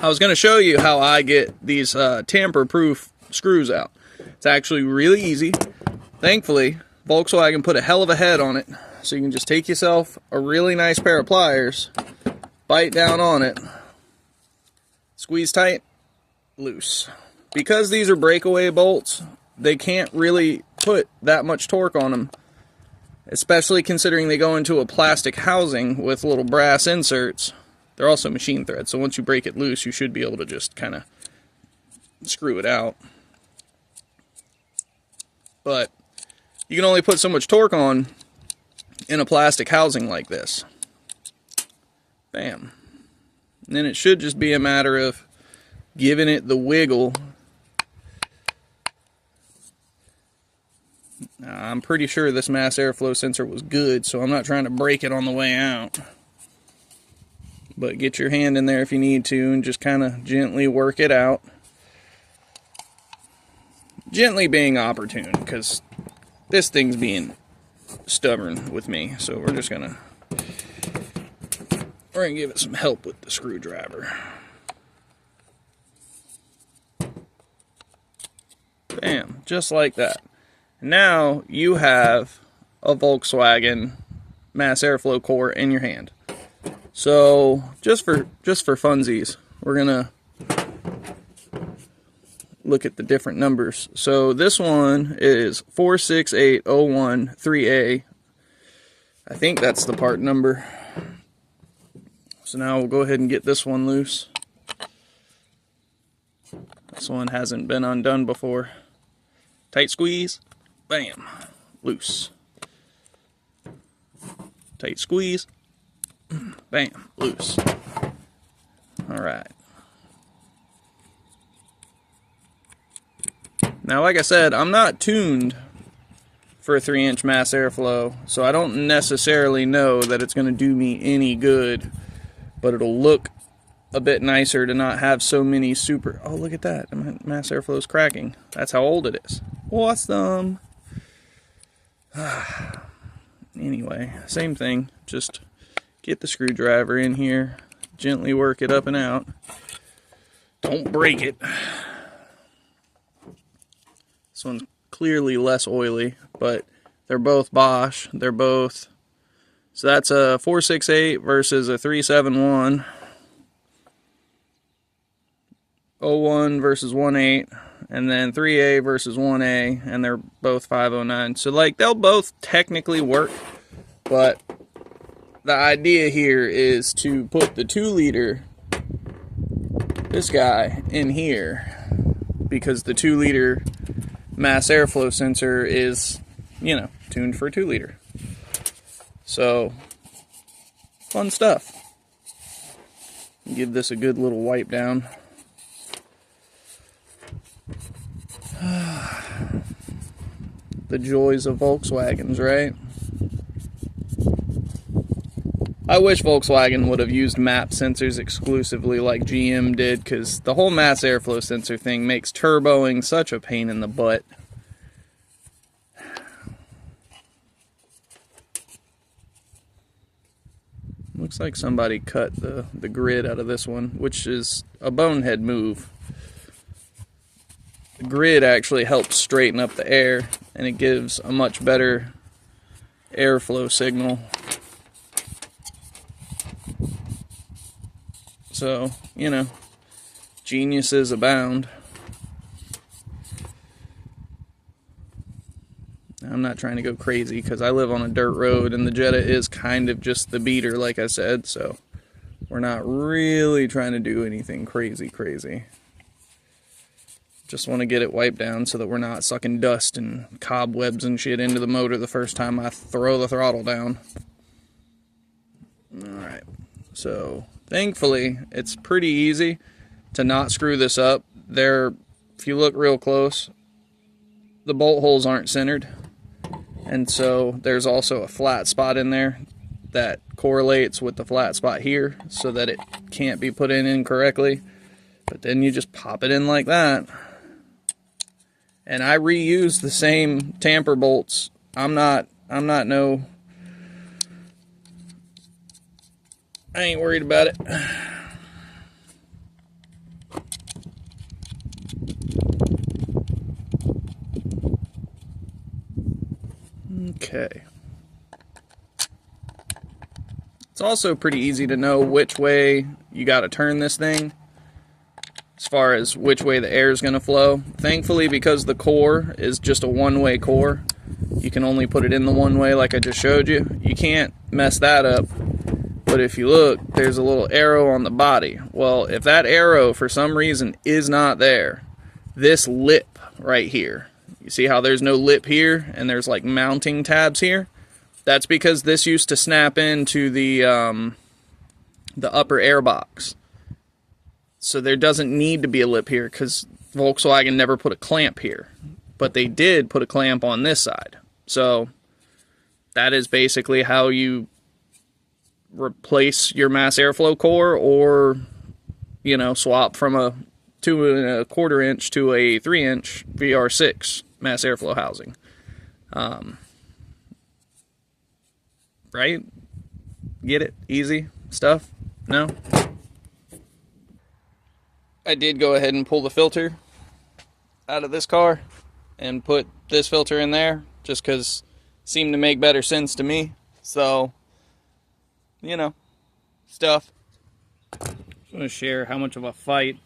I was going to show you how I get these tamper-proof screws out. It's actually really easy. Thankfully, Volkswagen put a hell of a head on it. So you can just take yourself a really nice pair of pliers, bite down on it, squeeze tight, loose. Because these are breakaway bolts, they can't really put that much torque on them. Especially considering they go into a plastic housing with little brass inserts. They're also machine thread, so once you break it loose, you should be able to just kind of screw it out. But you can only put so much torque on in a plastic housing like this. Bam. And then it should just be a matter of giving it the wiggle. I'm pretty sure this mass airflow sensor was good, so I'm not trying to break it on the way out. But get your hand in there if you need to and just kind of gently work it out. Gently being opportune, because this thing's being stubborn with me, so we're gonna give it some help with the screwdriver. Bam, just like that. Now you have a Volkswagen mass airflow core in your hand. So just for funsies, we're gonna look at the different numbers. So this one is 468013A. I think that's the part number. So now we'll go ahead and get this one loose. This one hasn't been undone before. Tight squeeze. Bam. Loose. Tight squeeze. Bam. Loose. Alright. Now, like I said, I'm not tuned for a 3-inch mass airflow, so I don't necessarily know that it's going to do me any good, but it'll look a bit nicer to not have so many super... Oh, look at that. Mass airflow is cracking. That's how old it is. Awesome. Anyway, same thing. Just get the screwdriver in here, gently work it up and out. Don't break it. This one's clearly less oily, but they're both Bosch. They're both... So that's a 468 versus a 371. 01 versus 18, and then 3A versus 1A, and they're both 509. So, like, they'll both technically work, but the idea here is to put the 2-liter, this guy, in here, because the 2-liter mass airflow sensor is, you know, tuned for a 2-liter. So, fun stuff. Give this a good little wipe down. The joys of Volkswagens, right? I wish Volkswagen would have used map sensors exclusively like GM did, because the whole mass airflow sensor thing makes turboing such a pain in the butt. Looks like somebody cut the grid out of this one, which is a bonehead move. The grid actually helps straighten up the air, and it gives a much better airflow signal. So, you know, geniuses abound. I'm not trying to go crazy because I live on a dirt road and the Jetta is kind of just the beater, like I said, so we're not really trying to do anything crazy. Just want to get it wiped down so that we're not sucking dust and cobwebs and shit into the motor the first time I throw the throttle down. Alright, so thankfully it's pretty easy to not screw this up. If you look real close, the bolt holes aren't centered. And so there's also a flat spot in there that correlates with the flat spot here so that it can't be put in incorrectly. But then you just pop it in like that. And I reuse the same tamper bolts. I ain't worried about it. Okay. It's also pretty easy to know which way you got to turn this thing as far as which way the air is going to flow. Thankfully, because the core is just a one-way core, you can only put it in the one way like I just showed you. You can't mess that up. But if you look, there's a little arrow on the body. Well, if that arrow for some reason is not there, this lip right here, you see how there's no lip here and there's like mounting tabs here? That's because this used to snap into the upper air box. So there doesn't need to be a lip here because Volkswagen never put a clamp here. But they did put a clamp on this side. So that is basically how you replace your mass airflow core, or, you know, swap from a 2 1/4 inch to a 3-inch VR6 mass airflow housing. Right? Get it? Easy stuff? No? I did go ahead and pull the filter out of this car and put this filter in there just because it seemed to make better sense to me. So, you know, stuff. I'm going to share how much of a fight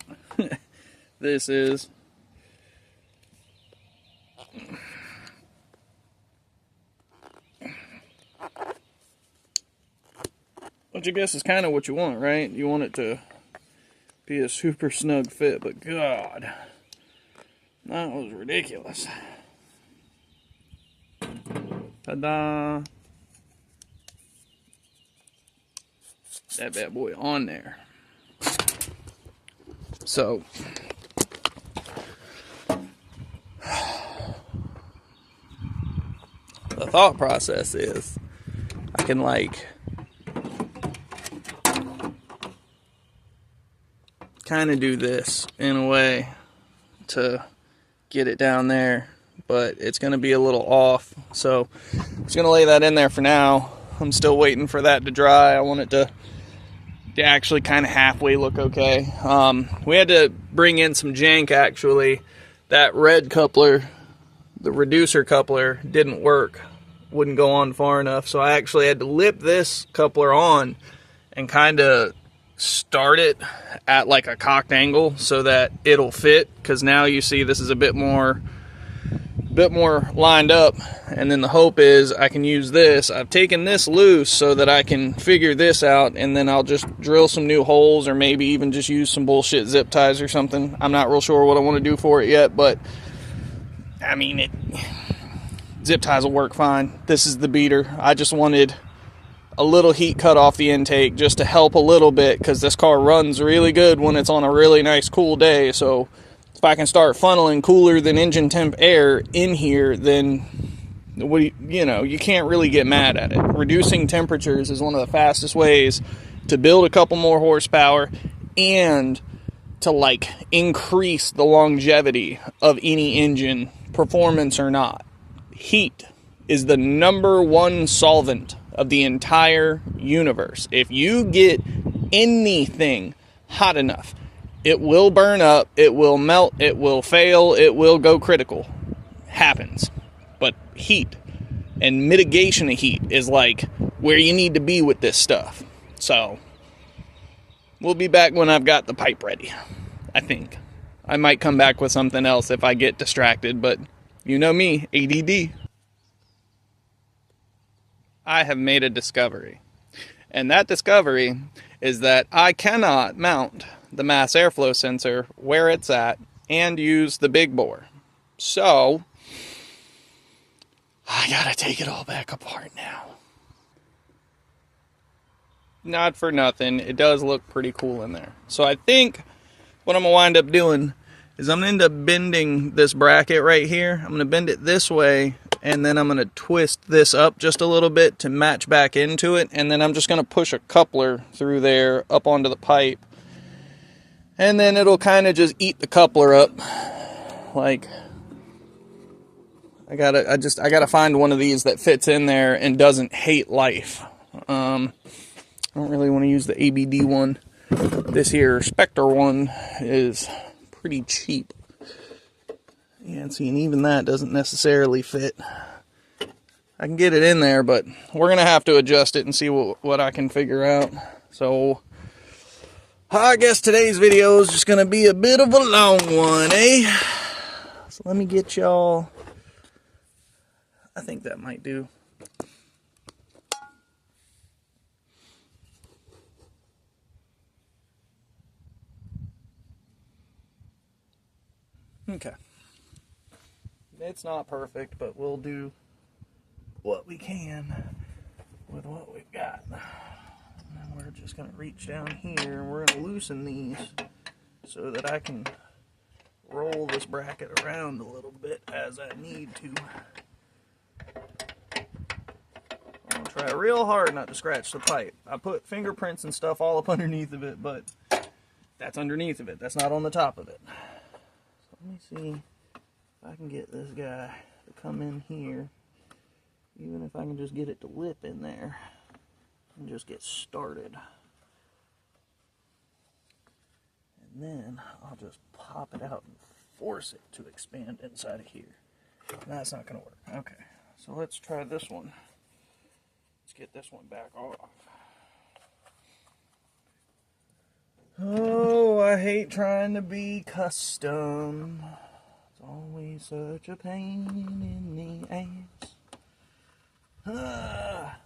this is. Which I guess is kind of what you want, right? You want it to be a super snug fit, but God, that was ridiculous. Ta-da! That bad boy on there. So, thought process is. I can like kind of do this in a way to get it down there, but it's going to be a little off, so I'm just going to lay that in there for now. I'm still waiting for that to dry. I want it to actually kind of halfway look okay. We had to bring in some jank, actually. That red coupler, the reducer coupler, didn't work, wouldn't go on far enough, so I actually had to lip this coupler on and kind of start it at like a cocked angle so that it'll fit, because now you see this is a bit more lined up, and then the hope is I can use this. I've taken this loose so that I can figure this out, and then I'll just drill some new holes, or maybe even just use some bullshit zip ties or something. I'm not real sure what I want to do for it yet, but I mean, zip ties will work fine. This is the beater. I just wanted a little heat cut off the intake just to help a little bit, because this car runs really good when it's on a really nice cool day. So if I can start funneling cooler than engine temp air in here, then you can't really get mad at it. Reducing temperatures is one of the fastest ways to build a couple more horsepower and to like increase the longevity of any engine, performance or not. Heat is the #1 solvent of the entire universe. If you get anything hot enough, it will burn up, it will melt, it will fail, it will go critical. Happens. But heat and mitigation of heat is like where you need to be with this stuff. So we'll be back when I've got the pipe ready, I think. I might come back with something else if I get distracted, but you know me, ADD. I have made a discovery. And that discovery is that I cannot mount the mass airflow sensor where it's at and use the big bore. So I gotta take it all back apart now. Not for nothing, it does look pretty cool in there. So I think what I'm gonna wind up doing is I'm gonna end up bending this bracket right here. I'm gonna bend it this way, and then I'm going to twist this up just a little bit to match back into it, and then I'm just going to push a coupler through there up onto the pipe, and then it'll kind of just eat the coupler up. Like, I gotta find one of these that fits in there and doesn't hate life. I don't really want to use the ABD one. This here Spectre one is pretty cheap. Yeah, and see, and even that doesn't necessarily fit. I can get it in there, but we're going to have to adjust it and see what I can figure out. So, I guess today's video is just going to be a bit of a long one, eh? So let me get y'all... I think that might do. Okay. It's not perfect, but we'll do what we can with what we've got. And we're just going to reach down here and we're going to loosen these so that I can roll this bracket around a little bit as I need to. I'm going to try real hard not to scratch the pipe. I put fingerprints and stuff all up underneath of it, but that's underneath of it. That's not on the top of it. So let me see if I can get this guy to come in here, even if I can just get it to lip in there and just get started. And then I'll just pop it out and force it to expand inside of here. That's not going to work. Okay, so let's try this one. Let's get this one back off. Oh, I hate trying to be custom. It's always such a pain in the ass. Alright,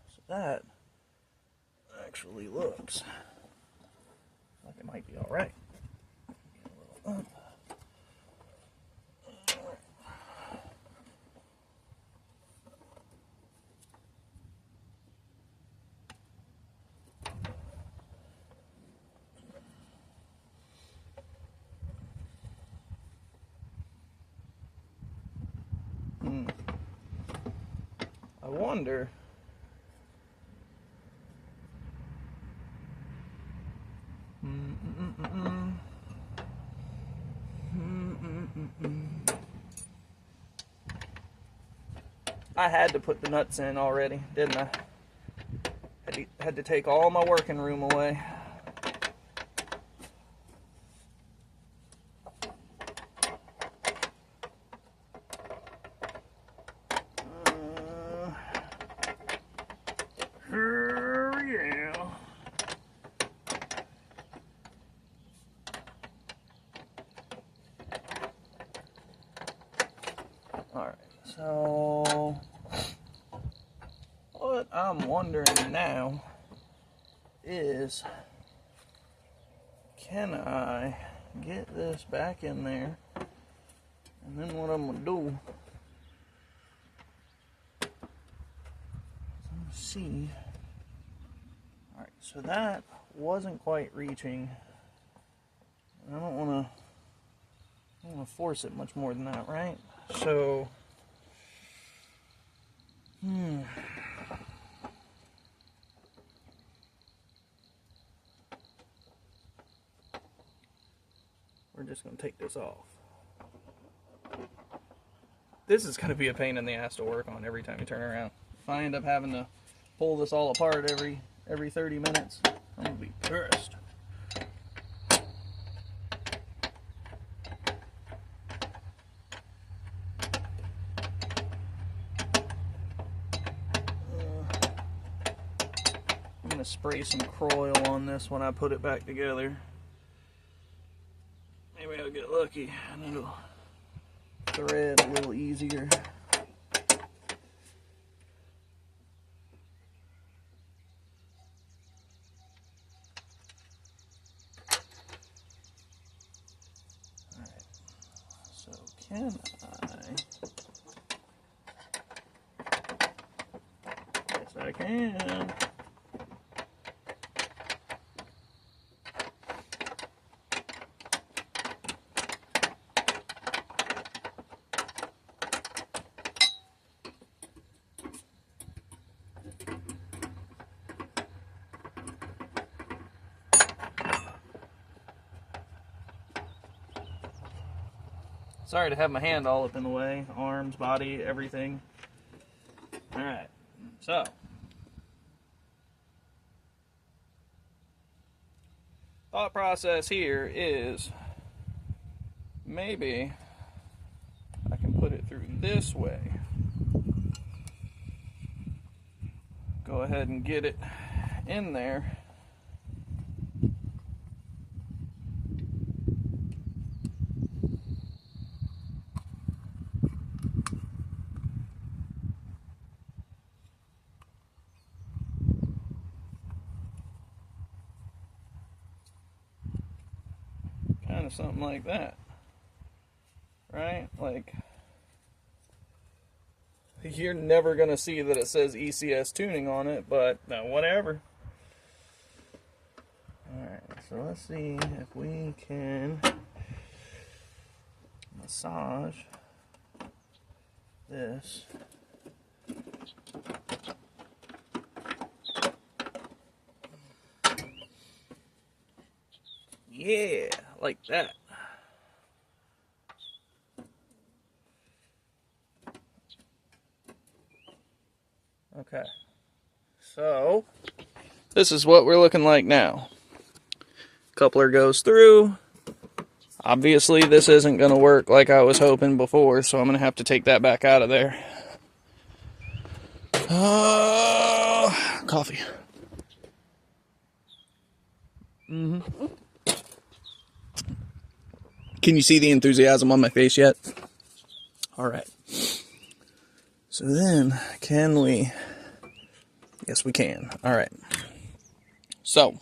so that actually looks like it might be alright. Get a little up. wonder. I had to put the nuts in already, didn't I? Had to take all my working room away. Yeah. Alright, so what I'm wondering now is, can I get this back in there? And then what I'm going to do, let's see. Alright, so that wasn't quite reaching. I don't want to force it much more than that, right? So, we're just going to take this off. This is going to be a pain in the ass to work on every time you turn around. If I end up having to pull this all apart every 30 minutes, I'm going to be pissed. I'm going to spray some Croil on this when I put it back together. Maybe I'll get lucky and it'll thread a little easier. Alright, so can I? Yes, I can. Sorry to have my hand all up in the way. Arms, body, everything. Alright, so. Thought process here is, maybe I can put it through this way. Go ahead and get it in there. Kind of something like that, right? Like, you're never gonna see that it says ECS tuning on it, but no, whatever. Alright, so let's see if we can massage this. Yeah, like that. Okay. So, this is what we're looking like now. Coupler goes through. Obviously, this isn't going to work like I was hoping before, so I'm going to have to take that back out of there. Coffee. Can you see the enthusiasm on my face yet? Alright. So then, can we... Yes, we can. Alright. So,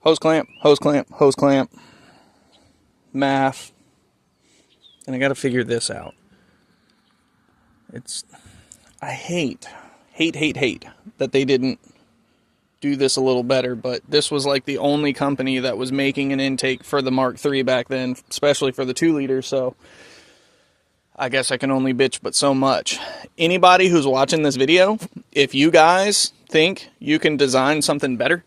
hose clamp, hose clamp, hose clamp, math, and I gotta figure this out. I hate that they didn't do this a little better, but this was like the only company that was making an intake for the Mark III back then, especially for the 2 liter, so I guess I can only bitch but so much. Anybody who's watching this video, if you guys think you can design something better,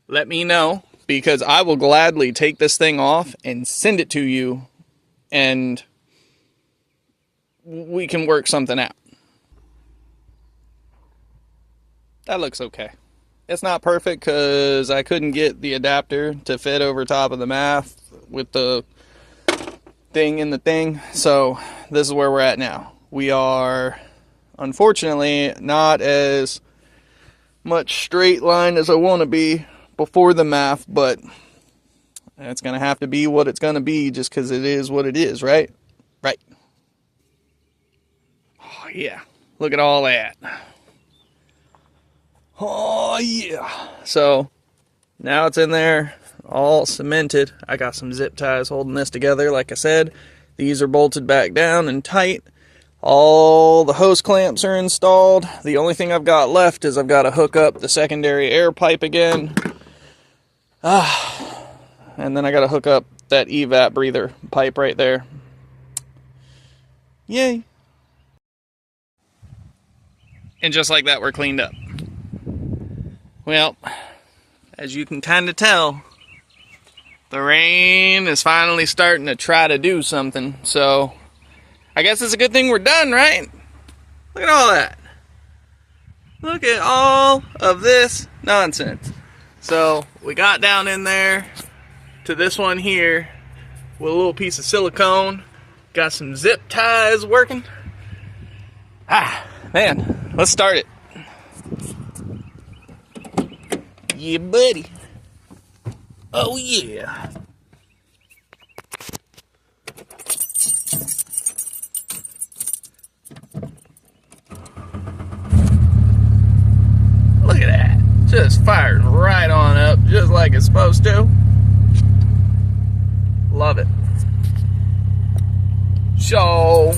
let me know, because I will gladly take this thing off and send it to you, and we can work something out. That looks okay. It's not perfect because I couldn't get the adapter to fit over top of the mast with the thing in the thing. So this is where we're at now. We are, unfortunately, not as much straight line as I want to be before the math, but it's going to have to be what it's going to be just because it is what it is, right? Right. Oh, yeah. Look at all that. Oh, yeah. So now it's in there, all cemented. I got some zip ties holding this together. Like I said, these are bolted back down and tight. All the hose clamps are installed. The only thing I've got left is I've got to hook up the secondary air pipe again. And then I got to hook up that evap breather pipe right there. Yay. And just like that, we're cleaned up. Well, as you can kind of tell, the rain is finally starting to try to do something. So I guess it's a good thing we're done, right? Look at all that. Look at all of this nonsense. So we got down in there to this one here with a little piece of silicone. Got some zip ties working. Man, let's start it. Yeah, buddy. Oh, yeah. Look at that. Just fired right on up, just like it's supposed to. Love it. So,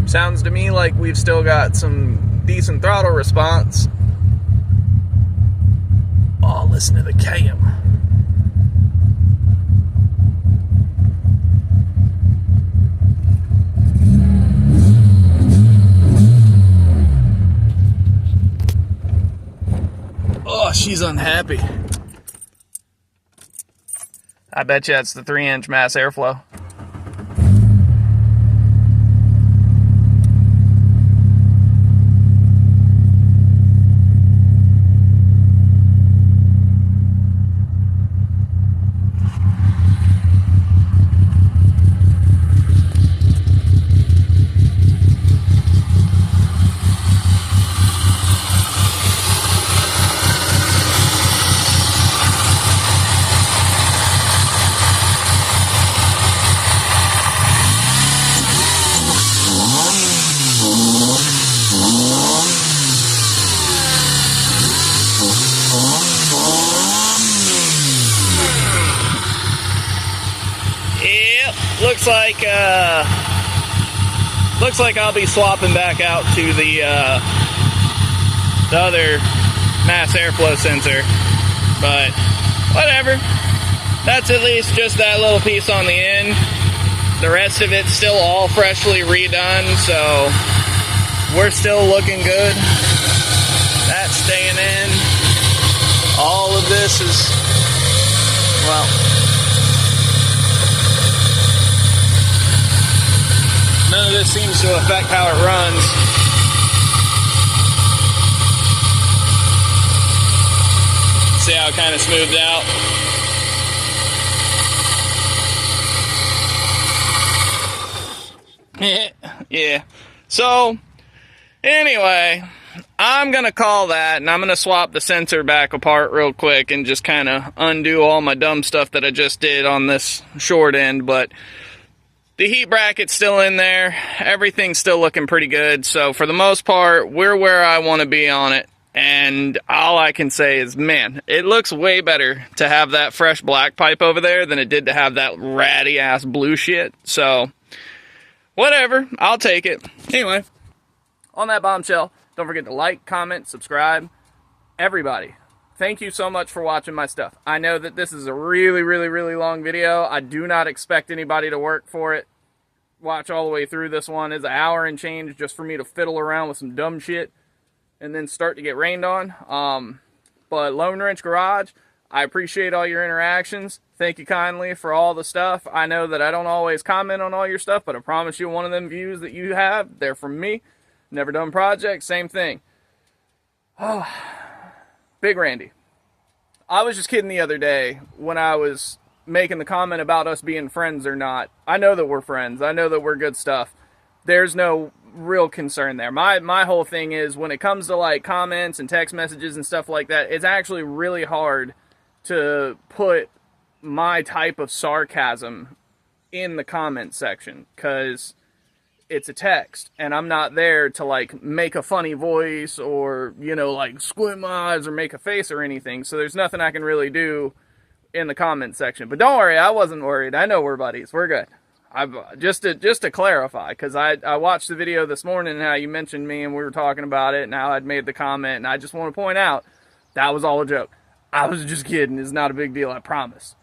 sounds to me like we've still got some decent throttle response. Oh, listen to the cam. Oh, she's unhappy. I bet you it's the 3-inch mass airflow. Looks like I'll be swapping back out to the other mass airflow sensor, but whatever. That's at least just that little piece on the end. The rest of it's still all freshly redone, so we're still looking good. That's staying in. All of this is, well, none of this seems to affect how it runs. See how it kind of smoothed out? Yeah. So, anyway, I'm going to call that, and I'm going to swap the sensor back apart real quick and just kind of undo all my dumb stuff that I just did on this short end, but the heat bracket's still in there. Everything's still looking pretty good. So for the most part, we're where I want to be on it. And all I can say is, man, it looks way better to have that fresh black pipe over there than it did to have that ratty ass blue shit. So whatever, I'll take it. Anyway, on that bombshell, don't forget to like, comment, subscribe. Everybody, thank you so much for watching my stuff. I know that this is a really, really, really long video. I do not expect anybody to work for it. Watch all the way through this one. It's an hour and change just for me to fiddle around with some dumb shit and then start to get rained on. But Lone Wrench Garage, I appreciate all your interactions. Thank you kindly for all the stuff. I know that I don't always comment on all your stuff, but I promise you one of them views that you have, they're from me. Never Done Project, same thing. Oh, Big Randy. I was just kidding the other day when I was making the comment about us being friends or not. I know that we're friends. I know that we're good stuff. There's no real concern there. My whole thing is when it comes to like comments and text messages and stuff like that, it's actually really hard to put my type of sarcasm in the comment section because it's a text and I'm not there to like make a funny voice or, you know, like squint my eyes or make a face or anything. So there's nothing I can really do in the comment section. But don't worry, I wasn't worried. I know we're buddies. We're good. Just to clarify, because I watched the video this morning and how you mentioned me and we were talking about it and how I'd made the comment, and I just want to point out that was all a joke. I was just kidding. It's not a big deal, I promise.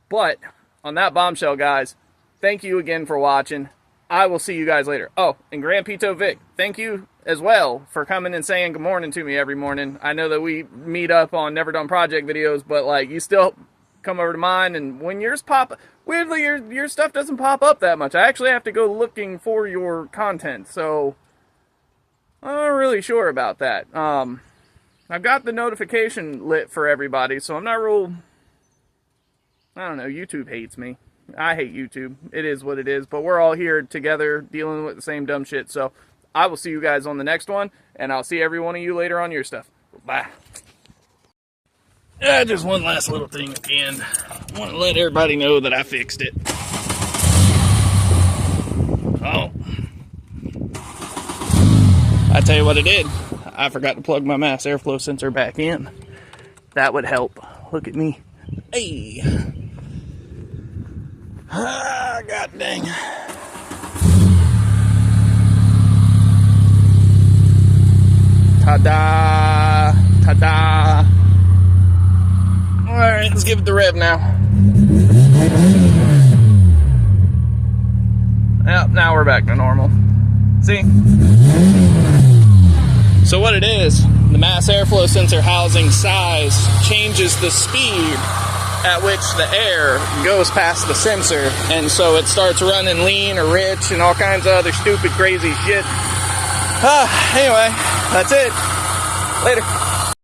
But on that bombshell, guys, thank you again for watching. I will see you guys later. Oh, and Grand Pito Vic, thank you as well for coming and saying good morning to me every morning. I know that we meet up on Never Done Project videos, but like you still come over to mine, and when yours pop, weirdly your stuff doesn't pop up that much. I actually have to go looking for your content, so I'm not really sure about that. I've got the notification lit for everybody, so I'm not real, I don't know, YouTube hates me. I hate YouTube. It is what it is, but we're all here together dealing with the same dumb shit, so I will see you guys on the next one, and I'll see every one of you later on your stuff. Bye. Just one last little thing at the end. I want to let everybody know that I fixed it. Oh. I tell you what I did. I forgot to plug my mass airflow sensor back in. That would help. Look at me. Hey. Ah, god dang. Ta-da. Ta-da. Alright, let's give it the rev now. Yep, now we're back to normal. See? So what it is, the mass airflow sensor housing size changes the speed at which the air goes past the sensor, and so it starts running lean or rich and all kinds of other stupid crazy shit. Anyway, that's it. Later.